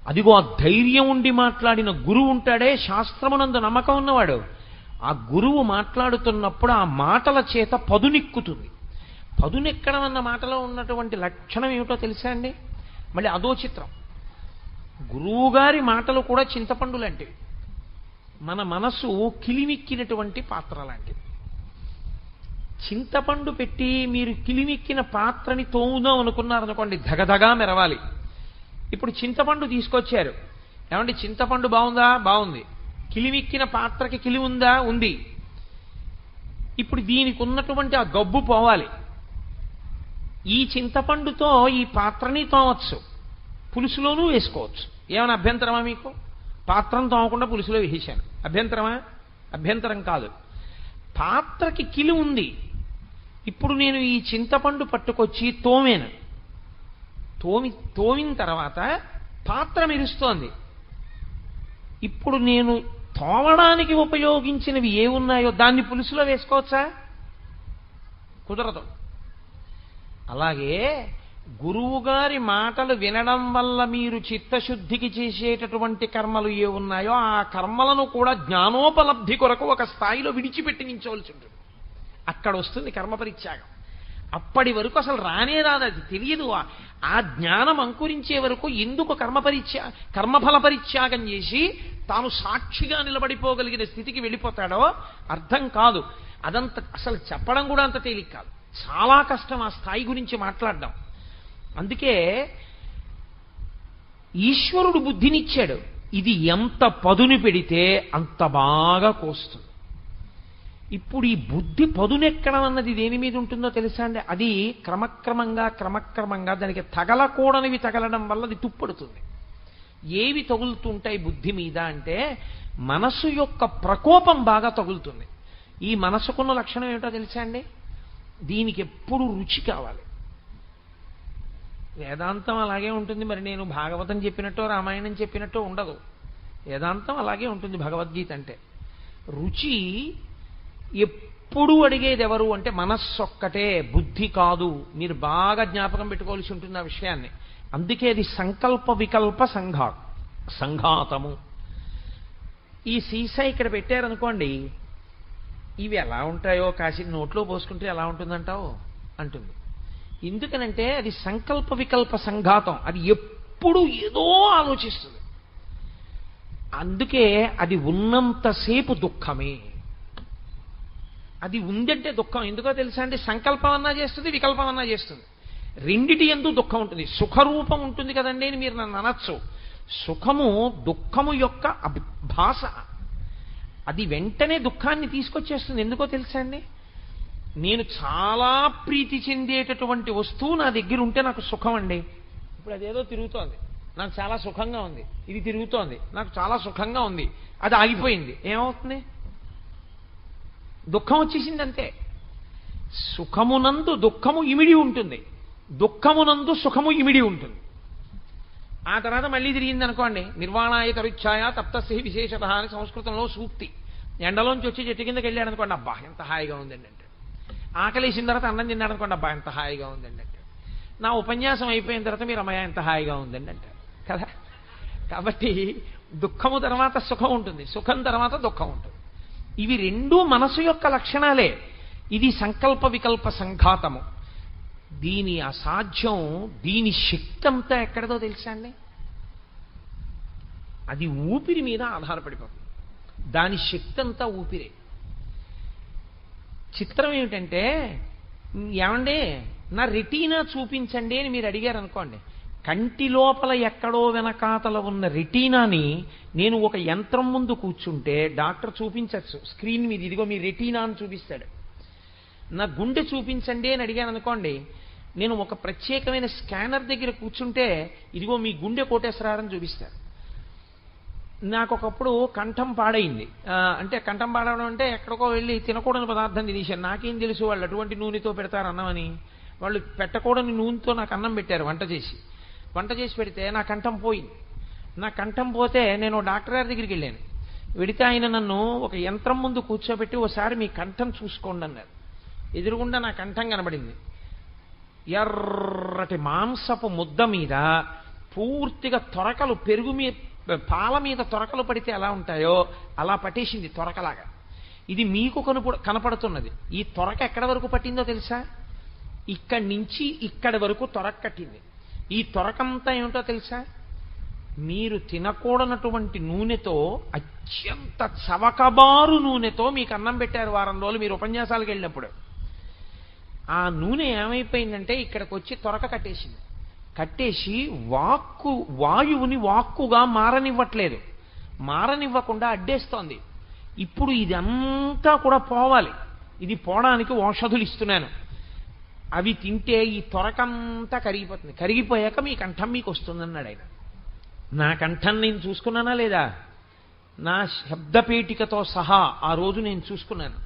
అదిగో ఆ ధైర్యం ఉండి మాట్లాడిన గురువు ఉంటాడే, శాస్త్రమునందు నమ్మకం ఉన్నవాడు, ఆ గురువు మాట్లాడుతున్నప్పుడు ఆ మాటల చేత పదునెక్కుతుంది. పదునెక్కడం అన్న మాటలో ఉన్నటువంటి లక్షణం ఏమిటో తెలుసా అండి? మళ్ళీ అదో చిత్రం. గురువుగారి మాటలు కూడా చింతపండు లాంటివి. మన మనసు కిలిమిక్కినటువంటి పాత్ర లాంటివి. చింతపండు పెట్టి మీరు కిలిమిక్కిన పాత్రని తోముదాం అనుకున్నారనుకోండి, ధగధగా మెరవాలి. ఇప్పుడు చింతపండు తీసుకొచ్చారు. ఏమంటే చింతపండు బాగుందా? బాగుంది. కిలిమిక్కిన పాత్రకి కిలి ఉందా? ఉంది. ఇప్పుడు దీనికి ఉన్నటువంటి ఆ గబ్బు పోవాలి. ఈ చింతపండుతో ఈ పాత్రని తోమచ్చు, పులుసులోనూ వేసుకోవచ్చు. ఏమైనా అభ్యంతరమా మీకు? పాత్రను తోమకుండా పులుసులో వేసాను, అభ్యంతరమా? అభ్యంతరం కాదు. పాత్రకి కిలి ఉంది. ఇప్పుడు నేను ఈ చింతపండు పట్టుకొచ్చి తోమిన తర్వాత పాత్ర మెరుస్తోంది. ఇప్పుడు నేను తోమడానికి ఉపయోగించినవి ఏ ఉన్నాయో దాన్ని పులుసులో వేసుకోవచ్చా? కుదరదు. అలాగే గురువుగారి మాటలు వినడం వల్ల మీరు చిత్తశుద్ధికి చేసేటటువంటి కర్మలు ఏ ఉన్నాయో ఆ కర్మలను కూడా జ్ఞానోపలబ్ధి కొరకు ఒక స్థాయిలో విడిచిపెట్టి నించవలసి ఉంటుంది. అక్కడ వస్తుంది కర్మ పరిత్యాగం. అప్పటి వరకు అసలు రానే రాదు, అది తెలియదు. ఆ జ్ఞానం అంకురించే వరకు ఎందుకు కర్మఫల పరిత్యాగం చేసి తాను సాక్షిగా నిలబడిపోగలిగిన స్థితికి వెళ్ళిపోతాడో అర్థం కాదు. అదంత అసలు చెప్పడం కూడా అంత తేలిక కాదు, చాలా కష్టం ఆ స్థాయి గురించి మాట్లాడడం. అందుకే ఈశ్వరుడు బుద్ధినిచ్చాడు. ఇది ఎంత పదుని పెడితే అంత బాగా కోస్తుంది. ఇప్పుడు ఈ బుద్ధి పదునెక్కడం అన్నది దేని మీద ఉంటుందో తెలుసా అండి? అది క్రమక్రమంగా దానికి తగలకూడనివి తగలడం వల్ల అది తుప్పడుతుంది. ఏవి తగులుతుంటాయి బుద్ధి మీద అంటే మనసు యొక్క ప్రకోపం బాగా తగులుతుంది. ఈ మనసుకున్న లక్షణం ఏమిటో తెలుసా అండి? దీనికి ఎప్పుడు రుచి కావాలి. వేదాంతం అలాగే ఉంటుంది. మరి నేను భాగవతం చెప్పినట్టో రామాయణం చెప్పినట్టో ఉండదు. వేదాంతం అలాగే ఉంటుంది. భగవద్గీత అంటే రుచి ఎప్పుడు అడిగేది ఎవరు అంటే మనస్సు ఒక్కటే, బుద్ధి కాదు. మీరు బాగా జ్ఞాపకం పెట్టుకోవాల్సి ఉంటుంది ఆ విషయాన్ని. అందుకే అది సంకల్ప వికల్ప సంఘాతము. ఈ సీసా ఇక్కడ పెట్టారనుకోండి, ఇవి ఎలా ఉంటాయో కాసి నోట్లో పోసుకుంటే ఎలా ఉంటుందంటావు అంటుంది. ఎందుకనంటే అది సంకల్ప వికల్ప సంఘాతం. అది ఎప్పుడు ఏదో ఆలోచిస్తుంది. అందుకే అది ఉన్నంతసేపు దుఃఖమే. అది ఉందంటే దుఃఖం. ఎందుకో తెలుసా అండి? సంకల్పం అన్నా చేస్తుంది, వికల్పం అన్నా చేస్తుంది. రెండిటి యందు దుఃఖం ఉంటుంది. సుఖరూపం ఉంటుంది కదండి అని మీరు నన్ను అనొచ్చు. సుఖము దుఃఖము యొక్క భాష. అది వెంటనే దుఃఖాన్ని తీసుకొచ్చేస్తుంది. ఎందుకో తెలుసా అండి? నేను చాలా ప్రీతి చెందేటటువంటి వస్తువు నా దగ్గర ఉంటే నాకు సుఖం అండి. ఇప్పుడు అదేదో తిరుగుతోంది, నాకు చాలా సుఖంగా ఉంది. ఇది తిరుగుతోంది, నాకు చాలా సుఖంగా ఉంది. అది ఆగిపోయింది, ఏమవుతుంది? దుఃఖం వచ్చేసింది అంతే. సుఖమునందు దుఃఖము ఇమిడి ఉంటుంది, దుఃఖమునందు సుఖము ఇమిడి ఉంటుంది. ఆ తర్వాత మళ్ళీ తిరిగింది అనుకోండి, నిర్వాణాయ తరుచ్ఛాయ తప్తస్య విశేషత అని సంస్కృతంలో సూక్తి. ఎండలోంచి వచ్చి చెట్టు కిందకి వెళ్ళాడు అనుకోండి, అబ్బా ఎంత హాయిగా ఉందండి అంటే ఆకలేసిన తర్వాత అన్నం తిన్నాడు అనుకోండి, అబ్బా ఎంత హాయిగా ఉందండి అంటారు. నా ఉపన్యాసం అయిపోయిన తర్వాత మీరు అమ్మాయి ఎంత హాయిగా ఉందండి అంటారు కదా. కాబట్టి దుఃఖము తర్వాత సుఖం ఉంటుంది, సుఖం తర్వాత దుఃఖం ఉంటుంది. ఇవి రెండూ మనసు యొక్క లక్షణాలే. ఇది సంకల్ప వికల్ప సంఘాతము. దీని అసాధ్యం, దీని శక్తి అంతా ఎక్కడదో తెలుసా అండి? అది ఊపిరి మీద ఆధారపడిపోతుంది. దాని శక్తి అంతా ఊపిరే. చిత్రం ఏమిటంటే, ఏమండి నా రెటీనా చూపించండి అని మీరు అడిగారు అనుకోండి, కంటి లోపల ఎక్కడో వెనకాతల ఉన్న రెటీనాని నేను ఒక యంత్రం ముందు కూర్చుంటే డాక్టర్ చూపించచ్చు స్క్రీన్ మీద, ఇదిగో మీ రెటీనా అని చూపిస్తాడు. నా గుండె చూపించండి అని అడిగాను అనుకోండి, నేను ఒక ప్రత్యేకమైన స్కానర్ దగ్గర కూర్చుంటే ఇదిగో మీ గుండె కోటేశ్వరారని చూపిస్తాడు. నాకు ఒకప్పుడు కంఠం పాడైంది. అంటే కంఠం పాడడం అంటే ఎక్కడికో వెళ్ళి తినకూడని పదార్థం తినేశాను. నాకేం తెలుసు వాళ్ళు అటువంటి నూనెతో పెడతారు అన్నమని. వాళ్ళు పెట్టకూడని నూనెతో నాకు అన్నం పెట్టారు వంట చేసి పెడితే నా కంఠం పోయింది. నా కంఠం పోతే నేను డాక్టర్ గారి దగ్గరికి వెళ్ళాను. వెడితే ఆయన నన్ను ఒక యంత్రం ముందు కూర్చోబెట్టి ఒకసారి మీ కంఠం చూసుకోండి అన్నారు. ఎదురుగుండా నా కంఠం కనబడింది. ఎర్రటి మాంసపు ముద్ద మీద పూర్తిగా తొరకలు, పెరుగు మీద పాల మీద తొరకలు పడితే ఎలా ఉంటాయో అలా పట్టేసింది తొరకలాగా. ఇది మీకు కనపడుతున్నది. ఈ తొరక ఎక్కడి వరకు పట్టిందో తెలుసా? ఇక్కడి నుంచి ఇక్కడి వరకు తొరక కట్టింది. ఈ తొరకంతా ఏమిటో తెలుసా? మీరు తినకూడనటువంటి నూనెతో, అత్యంత చవకబారు నూనెతో మీకు అన్నం పెట్టారు వారం రోజులు మీరు ఉపన్యాసాలకు వెళ్ళినప్పుడు. ఆ నూనె ఏమైపోయిందంటే ఇక్కడికి వచ్చి తొరక కట్టేసింది. కట్టేసి వాయువుని వాక్కుగా మారనివ్వట్లేదు, మారనివ్వకుండా అడ్డేస్తోంది. ఇప్పుడు ఇదంతా కూడా పోవాలి. ఇది పోవడానికి ఔషధులు ఇస్తున్నాను. అవి తింటే ఈ తొరకంతా కరిగిపోతుంది. కరిగిపోయాక మీ కంఠం మీకు వస్తుందన్నాడు ఆయన. నా కంఠం నేను చూసుకున్నానా లేదా? నా శబ్దపేటికతో సహా ఆ రోజు నేను చూసుకున్నాను.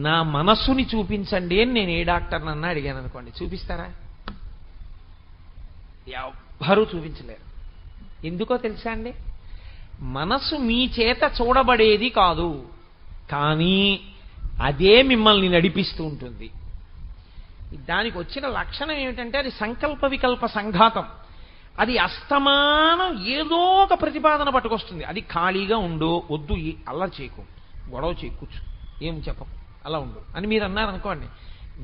నా మనస్సుని చూపించండి అని నేను ఏ డాక్టర్నన్నా అడిగాను అనుకోండి, చూపిస్తారా? ఎవ్వరూ చూపించలేరు. ఎందుకో తెలుసా అండి? మనస్సు మీ చేత చూడబడేది కాదు, కానీ అదే మిమ్మల్ని నడిపిస్తూ ఉంటుంది. దానికి వచ్చిన లక్షణం ఏమిటంటే అది సంకల్ప వికల్ప సంఘాతం. అది అస్తమానం ఏదో ఒక ప్రతిపాదన పట్టుకొస్తుంది. అది ఖాళీగా ఉండు, వద్దు అల్లరి చేయకు, గొడవ చేయకూర్చు, ఏం చెప్పకు, అలా ఉండు అని మీరు అన్నారనుకోండి,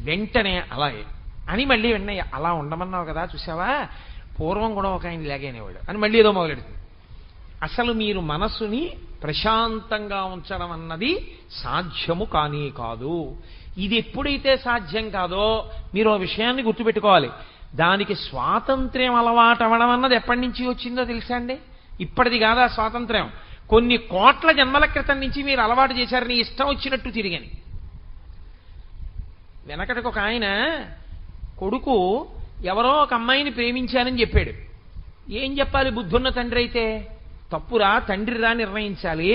వెంటనే అలాగే అని మళ్ళీ వెంటనే అలా ఉండమన్నావు కదా చూసావా, పూర్వం కూడా ఒక ఆయన లేగనేవాడు అని మళ్ళీ ఏదో మొదలెడుతుంది. అసలు మీరు మనస్సుని ప్రశాంతంగా ఉంచడం అన్నది సాధ్యము కానీ కాదు. ఇది ఎప్పుడైతే సాధ్యం కాదో మీరు ఆ విషయాన్ని గుర్తుపెట్టుకోవాలి. దానికి స్వాతంత్ర్యం అలవాటవడం అన్నది ఎప్పటి నుంచి వచ్చిందో తెలుసా అండి? ఇప్పటిది కాదా స్వాతంత్ర్యం, కొన్ని కోట్ల జన్మల క్రితం నుంచి మీరు అలవాటు చేశారని ఇష్టం వచ్చినట్టు తిరిగని. వెనకటికి ఒక ఆయన కొడుకు ఎవరో ఒక అమ్మాయిని ప్రేమించానని చెప్పాడు. ఏం చెప్పాలి బుద్ధున్న తండ్రి అయితే? తప్పురా, తండ్రిరా నిర్ణయించాలి,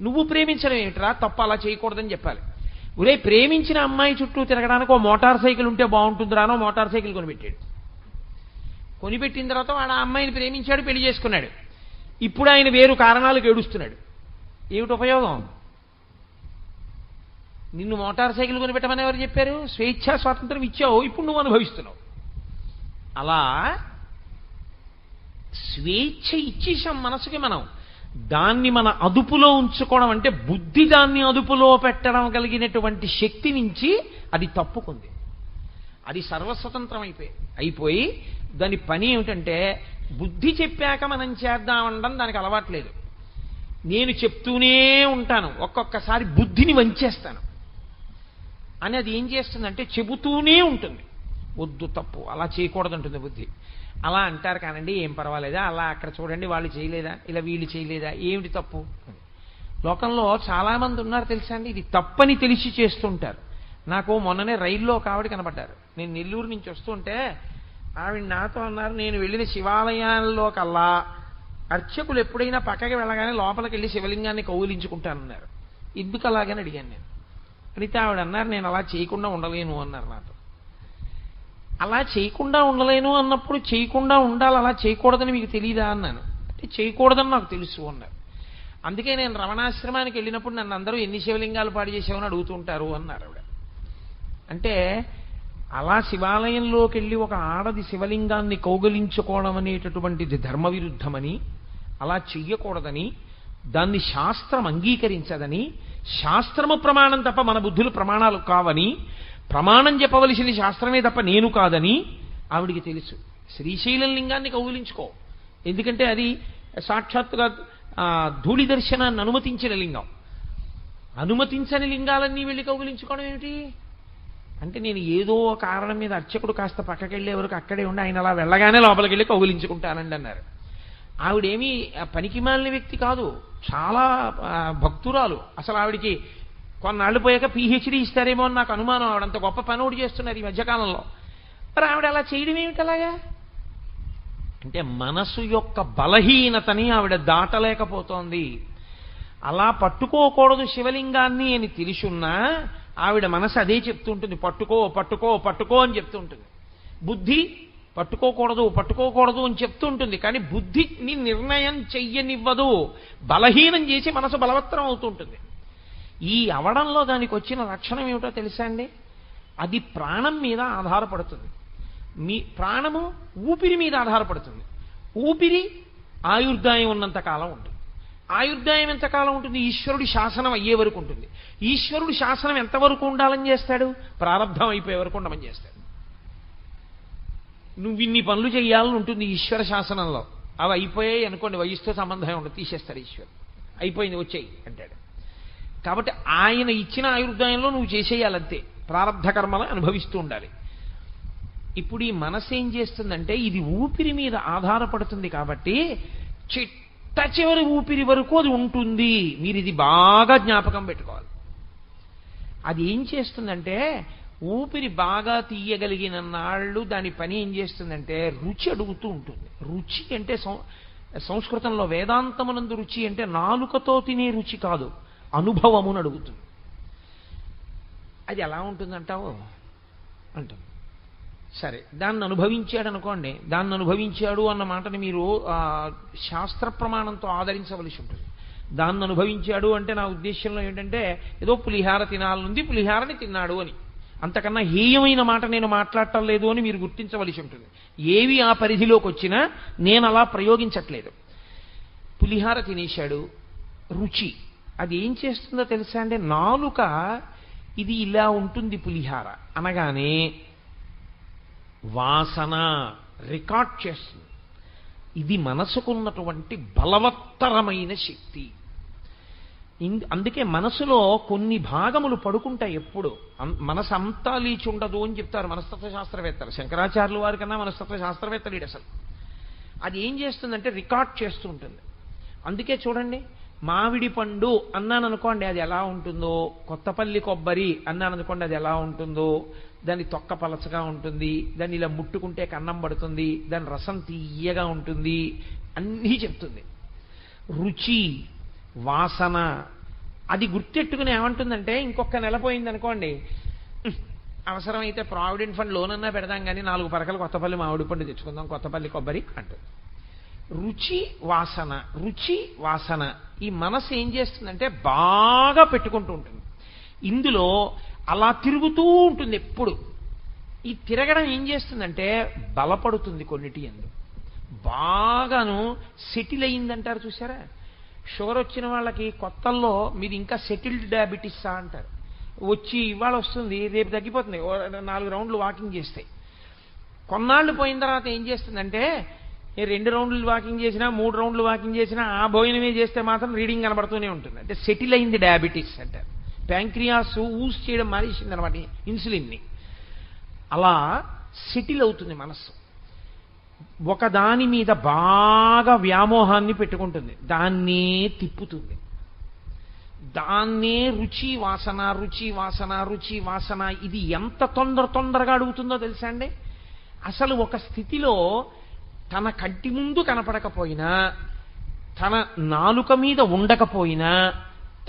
నువ్వు ప్రేమించడం ఏమిట్రా, తప్పు, అలా చేయకూడదని చెప్పాలి. ఒరే, ప్రేమించిన అమ్మాయి చుట్టూ తిరగడానికి ఓ మోటార్ సైకిల్ ఉంటే బాగుంటుందిరానో మోటార్ సైకిల్ కొనిపెట్టాడు. కొనిపెట్టిన తర్వాత వాడు ఆ అమ్మాయిని ప్రేమించాడు, పెళ్లి చేసుకున్నాడు. ఇప్పుడు ఆయన వేరు కారణాలకు ఏడుస్తున్నాడు. ఏమిటి ఉపయోగం? నిన్ను మోటార్ సైకిల్ కొనిపెట్టమని ఎవరు చెప్పారు? స్వేచ్ఛా స్వాతంత్రం ఇచ్చావు, ఇప్పుడు నువ్వు అనుభవిస్తున్నావు. అలా స్వేచ్ఛ ఇచ్చేసాం మనసుకి మనం. దాన్ని మన అదుపులో ఉంచుకోవడం అంటే బుద్ధి దాన్ని అదుపులో పెట్టడం కలిగినటువంటి శక్తి నుంచి అది తప్పుకుంది. అది సర్వస్వతంత్రం అయిపోయి దాని పని ఏమిటంటే బుద్ధి చెప్పాక మనం చేద్దామనడం దానికి అలవాట్లేదు. నేను చెప్తూనే ఉంటాను, ఒక్కొక్కసారి బుద్ధిని వంచేస్తాను అని అది ఏం చేస్తుందంటే చెబుతూనే ఉంటుంది. వద్దు, తప్పు, అలా చేయకూడదంటుంది బుద్ధి. అలా అంటారు కానండి, ఏం పర్వాలేదా, అలా అక్కడ చూడండి వాళ్ళు చేయలేదా, ఇలా వీళ్ళు చేయలేదా, ఏమిటి తప్పు? లోకంలో చాలామంది ఉన్నారు తెలుసా అండి, ఇది తప్పని తెలిసి చేస్తుంటారు. నాకు మొన్ననే రైల్లో ఒక ఆవిడ కనపడ్డారు. నేను నెల్లూరు నుంచి వస్తుంటే ఆవిడ నాతో అన్నారు, నేను వెళ్ళిన శివాలయాల్లో కల్లా అర్చకులు ఎప్పుడైనా పక్కకి వెళ్ళగానే లోపలికి వెళ్ళి శివలింగాన్ని కౌగిలించుకుంటానన్నారు. ఎందుకు అలాగని అడిగాను నేను. అడిగితే ఆవిడ అన్నారు, నేను అలా చేయకుండా ఉండలేను అన్నారు నాతో. అలా చేయకుండా ఉండలేను అన్నప్పుడు చేయకుండా ఉండాలి, అలా చేయకూడదని మీకు తెలియదా అన్నాను. అంటే చేయకూడదని నాకు తెలుసు అన్నారు. అందుకే నేను రమణాశ్రమానికి వెళ్ళినప్పుడు నన్ను అందరూ ఎన్ని శివలింగాలు పాడు చేసావని అడుగుతుంటారు అన్నారు ఆవిడ. అంటే అలా శివాలయంలోకి వెళ్ళి ఒక ఆడది శివలింగాన్ని కౌగలించుకోవడం అనేటటువంటిది ధర్మ విరుద్ధమని, అలా చెయ్యకూడదని, దాన్ని శాస్త్రం అంగీకరించదని, శాస్త్రము ప్రమాణం తప్ప మన బుద్ధులు ప్రమాణాలు కావని, ప్రమాణం చెప్పవలసింది శాస్త్రమే తప్ప నేను కాదని ఆవిడికి తెలుసు. శ్రీశైలం లింగాన్ని కౌగిలించుకో, ఎందుకంటే అది సాక్షాత్తుగా ధూళి దర్శనాన్ని అనుమతించిన లింగం. అనుమతించని లింగాలన్నీ వెళ్ళి కౌగిలించుకోవడం ఏమిటి అంటే, నేను ఏదో కారణం మీద అర్చకుడు కాస్త పక్కకెళ్ళే వరకు అక్కడే ఉండి ఆయన అలా వెళ్ళగానే లోపలికి వెళ్ళి కౌగిలించుకుంటానండి అన్నారు. ఆవిడేమీ పనికి మాలిన వ్యక్తి కాదు, చాలా భక్తురాలు. అసలు ఆవిడికి కొన్నాళ్ళు పోయాక PhD ఇస్తారేమో అని నాకు అనుమానం. ఆవిడంత గొప్ప పని ఒకటి చేస్తున్నారు ఈ మధ్యకాలంలో. మరి ఆవిడ అలా చేయడం ఏమిటి అలాగా అంటే, మనసు యొక్క బలహీనతని ఆవిడ దాటలేకపోతోంది. అలా పట్టుకోకూడదు శివలింగాన్ని అని తెలుసున్నా ఆవిడ మనసు అదే చెప్తుంటుంది, పట్టుకో పట్టుకో పట్టుకో అని చెప్తూ ఉంటుంది. బుద్ధి పట్టుకోకూడదు పట్టుకోకూడదు అని చెప్తూ ఉంటుంది, కానీ బుద్ధిని నిర్ణయం చెయ్యనివ్వదు, బలహీనం చేసి మనసు బలవత్తరం అవుతుంటుంది. ఈ అవడంలో దానికి వచ్చిన లక్షణం ఏమిటో తెలుసా అండి? అది ప్రాణం మీద ఆధారపడుతుంది. మీ ప్రాణము ఊపిరి మీద ఆధారపడుతుంది. ఊపిరి ఆయుర్దాయం ఉన్నంత కాలం ఉంటుంది. ఆయుర్దాయం ఎంతకాలం ఉంటుంది? ఈశ్వరుడి శాసనం అయ్యే వరకు ఉంటుంది. ఈశ్వరుడి శాసనం ఎంతవరకు ఉండాలని చేస్తాడు? ప్రారంధం అయిపోయే వరకు ఉండమని చేస్తాడు. నువ్వు ఇన్ని పనులు చేయాలని ఉంటుంది ఈశ్వర శాసనంలో. అవి అయిపోయాయి అనుకోండి, వయసుతో సంబంధం ఉండదు, తీసేస్తాడు ఈశ్వరుడు. అయిపోయింది వచ్చేయి అంటాడు. కాబట్టి ఆయన ఇచ్చిన ఆయుర్దాయంలో నువ్వు చేసేయాలంతే, ప్రారంధ కర్మలు అనుభవిస్తూ ఉండాలి. ఇప్పుడు ఈ మనసు ఏం చేస్తుందంటే, ఇది ఊపిరి మీద ఆధారపడుతుంది కాబట్టి చిట్ట చివరి ఊపిరి వరకు అది ఉంటుంది. మీరు ఇది బాగా జ్ఞాపకం పెట్టుకోవాలి. అది ఏం చేస్తుందంటే, ఊపిరి బాగా తీయగలిగిన నాళ్ళు దాని పని ఏం చేస్తుందంటే రుచి అడుగుతూ ఉంటుంది. రుచి అంటే సంస్కృతంలో వేదాంతమునందు రుచి అంటే నాలుకతో తినే రుచి కాదు, అనుభవమును అడుగుతుంది. అది ఎలా ఉంటుందంటావు అంటుంది. సరే, దాన్ని అనుభవించాడు అనుకోండి, దాన్ని అనుభవించాడు అన్న మాటని మీరు శాస్త్ర ప్రమాణంతో ఆదరించవలసి ఉంటుంది. దాన్ని అనుభవించాడు అంటే నా ఉద్దేశంలో ఏంటంటే ఏదో పులిహార తినాలనుంది, పులిహారని తిన్నాడు అని, అంతకన్నా హేయమైన మాట నేను మాట్లాడటం లేదు అని మీరు గుర్తించవలసి ఉంటుంది. ఏవి ఆ పరిధిలోకి వచ్చినా నేను అలా ప్రయోగించట్లేదు. పులిహార తినేశాడు, రుచి అది ఏం చేస్తుందో తెలుసా అంటే, నాలుక ఇది ఇలా ఉంటుంది పులిహార అనగానే వాసన రికార్డ్ చేస్తుంది. ఇది మనసుకున్నటువంటి బలవత్తరమైన శక్తి. అందుకే మనసులో కొన్ని భాగములు పడుకుంటాయి. ఎప్పుడు మనసు అంతా లేచి ఉండదు అని చెప్తారు మనస్తత్వ శాస్త్రవేత్తలు. శంకరాచార్యుల వారి కన్నా మనస్తత్వ శాస్త్రవేత్తలు అసలు. అది ఏం చేస్తుందంటే రికార్డ్ చేస్తూ ఉంటుంది. అందుకే చూడండి, మామిడి పండు అన్నాను అనుకోండి అది ఎలా ఉంటుందో, కొత్తపల్లి కొబ్బరి అన్నాను అనుకోండి అది ఎలా ఉంటుందో, దాని తొక్క పలచగా ఉంటుంది, దాన్ని ఇలా ముట్టుకుంటే కన్నం పడుతుంది, దాని రసం తీయగా ఉంటుంది, అన్నీ చెప్తుంది. రుచి, వాసన అది గుర్తెట్టుకుని ఏమంటుందంటే, ఇంకొక నెల పోయింది అనుకోండి, అవసరమైతే ప్రావిడెంట్ ఫండ్ లోనన్నా పెడదాం కానీ 4 పరకలు కొత్తపల్లి మామిడి పండు తెచ్చుకుందాం, కొత్తపల్లి కొబ్బరి అంటుంది. రుచి వాసన, రుచి వాసన ఈ మనసు ఏం చేస్తుందంటే బాగా పెట్టుకుంటూ ఉంటుంది. ఇందులో అలా తిరుగుతూ ఉంటుంది ఎప్పుడు. ఈ తిరగడం ఏం చేస్తుందంటే బలపడుతుంది కొన్నిటి యందు. బాగాను సెటిల్ అయిందంటారు చూసారా, షుగర్ వచ్చిన వాళ్ళకి కొత్తల్లో మీరు ఇంకా సెటిల్డ్ డయాబెటీసా అంటారు. వచ్చి ఇవాళ వస్తుంది, రేపు తగ్గిపోతుంది, 4 రౌండ్లు వాకింగ్ చేస్తాయి. కొన్నాళ్ళు పోయిన తర్వాత ఏం చేస్తుందంటే 2 రౌండ్లు వాకింగ్ చేసినా 3 రౌండ్లు వాకింగ్ చేసినా ఆ భోజనమే చేస్తే మాత్రం రీడింగ్ కనబడుతూనే ఉంటుంది. అంటే సెటిల్ అయింది డయాబెటీస్ అంటారు. ప్యాంక్రియాస్ ఊస్ చేయడం మానేసింది అనమాట ఇన్సులిన్ని. అలా సెటిల్ అవుతుంది మనస్సు. ఒకదాని మీద బాగా వ్యామోహాన్ని పెట్టుకుంటుంది, దాన్నే తిప్పుతుంది, దాన్నే రుచి వాసన రుచి వాసన రుచి వాసన. ఇది ఎంత తొందరగా అడుగుతుందో తెలుసా అండి. అసలు ఒక స్థితిలో తన కంటి ముందు కనపడకపోయినా, తన నాలుక మీద ఉండకపోయినా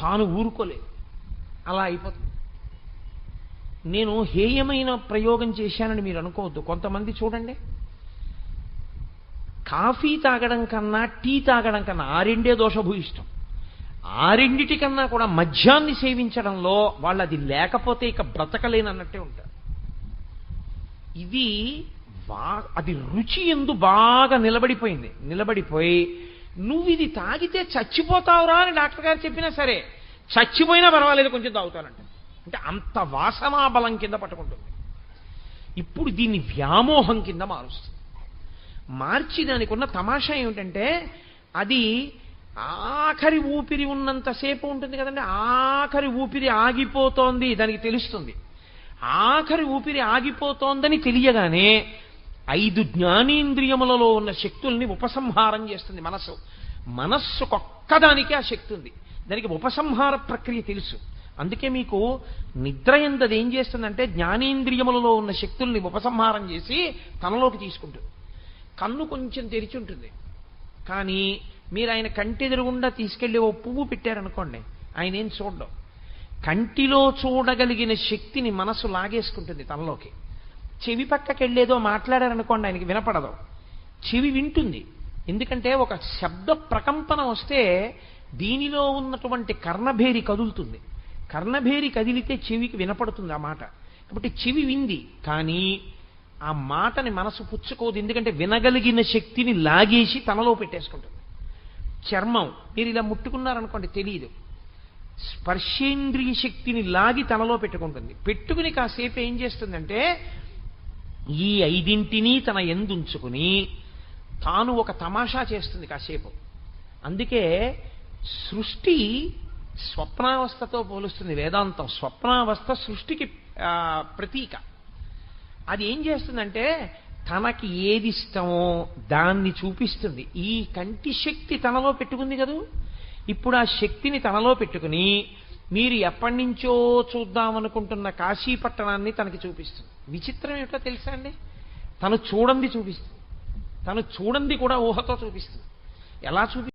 తాను ఊరుకోలేదు, అలా అయిపోతుంది. నేను హేయమైన ప్రయోగం చేశానని మీరు అనుకోవద్దు. కొంతమంది చూడండి, కాఫీ తాగడం కన్నా టీ తాగడం కన్నా ఆ రెండే దోషభూయిష్టం. ఆ రెండిటికన్నా కూడా మద్యాన్ని సేవించడంలో వాళ్ళు అది లేకపోతే ఇక బ్రతకలేనన్నట్టే ఉంటారు. ఇది అది రుచి ఎందు బాగా నిలబడిపోయి నువ్వు ఇది తాగితే చచ్చిపోతావురా అని డాక్టర్ గారు చెప్పినా సరే చచ్చిపోయినా పర్వాలేదు కొంచెం తాగుతానంట. అంటే అంత వాసనాబలం కింద పట్టుకుంటుంది. ఇప్పుడు దీన్ని వ్యామోహం కింద మారుస్తుంది. మార్చి దానికి ఉన్న తమాషా ఏమిటంటే అది ఆఖరి ఊపిరి ఉన్నంతసేపు ఉంటుంది కదండి. ఆఖరి ఊపిరి ఆగిపోతోంది దానికి తెలుస్తుంది. ఆఖరి ఊపిరి ఆగిపోతోందని తెలియగానే 5 జ్ఞానేంద్రియములలో ఉన్న శక్తుల్ని ఉపసంహారం చేస్తుంది మనస్సుకొక్కదానికి ఆ శక్తి ఉంది. దానికి ఉపసంహార ప్రక్రియ తెలుసు. అందుకే మీకు నిద్ర ఎందది ఏం చేస్తుందంటే జ్ఞానేంద్రియములలో ఉన్న శక్తుల్ని ఉపసంహారం చేసి తనలోకి తీసుకుంటుంది. కన్ను కొంచెం తెరిచి ఉంటుంది, కానీ మీరు ఆయన కంటెదురుగుండా తీసుకెళ్లి ఓ పువ్వు పెట్టారనుకోండి, ఆయన ఏం చూడడం. కంటిలో చూడగలిగిన శక్తిని మనసు లాగేసుకుంటుంది తనలోకి. చెవి పక్కకెళ్ళేదో మాట్లాడారనుకోండి, ఆయనకి వినపడదు. చెవి వింటుంది. ఎందుకంటే ఒక శబ్ద ప్రకంపన వస్తే దీనిలో ఉన్నటువంటి కర్ణభేరి కదులుతుంది. కర్ణభేరి కదిలితే చెవికి వినపడుతుంది ఆ మాట. కాబట్టి చెవి వింది, కానీ ఆ మాటని మనసు పుచ్చుకోదు. ఎందుకంటే వినగలిగిన శక్తిని లాగేసి తనలో పెట్టేసుకుంటుంది. చర్మం మీరు ఇలా ముట్టుకున్నారనుకోండి తెలియదు. స్పర్శేంద్రియ శక్తిని లాగి తనలో పెట్టుకుంటుంది. పెట్టుకుని కాసేపు ఏం చేస్తుందంటే ఈ 5 తన ఎందుంచుకుని తాను ఒక తమాషా చేస్తుంది కాసేపు. అందుకే సృష్టి స్వప్నావస్థతో పోలుస్తుంది వేదాంతం. స్వప్నావస్థ సృష్టికి ప్రతీక. అది ఏం చేస్తుందంటే తనకి ఏది ఇష్టమో దాన్ని చూపిస్తుంది. ఈ కంటి శక్తి తనలో పెట్టుకుంది కదూ. ఇప్పుడు ఆ శక్తిని తనలో పెట్టుకుని మీరు ఎప్పటి నుంచో చూద్దామనుకుంటున్న కాశీపట్టణాన్ని తనకి చూపిస్తుంది. విచిత్రం ఏమిటో తెలుసా అండి? తను చూడండి చూపిస్తుంది. తను చూడండి కూడా ఊహతో చూపిస్తుంది. ఎలా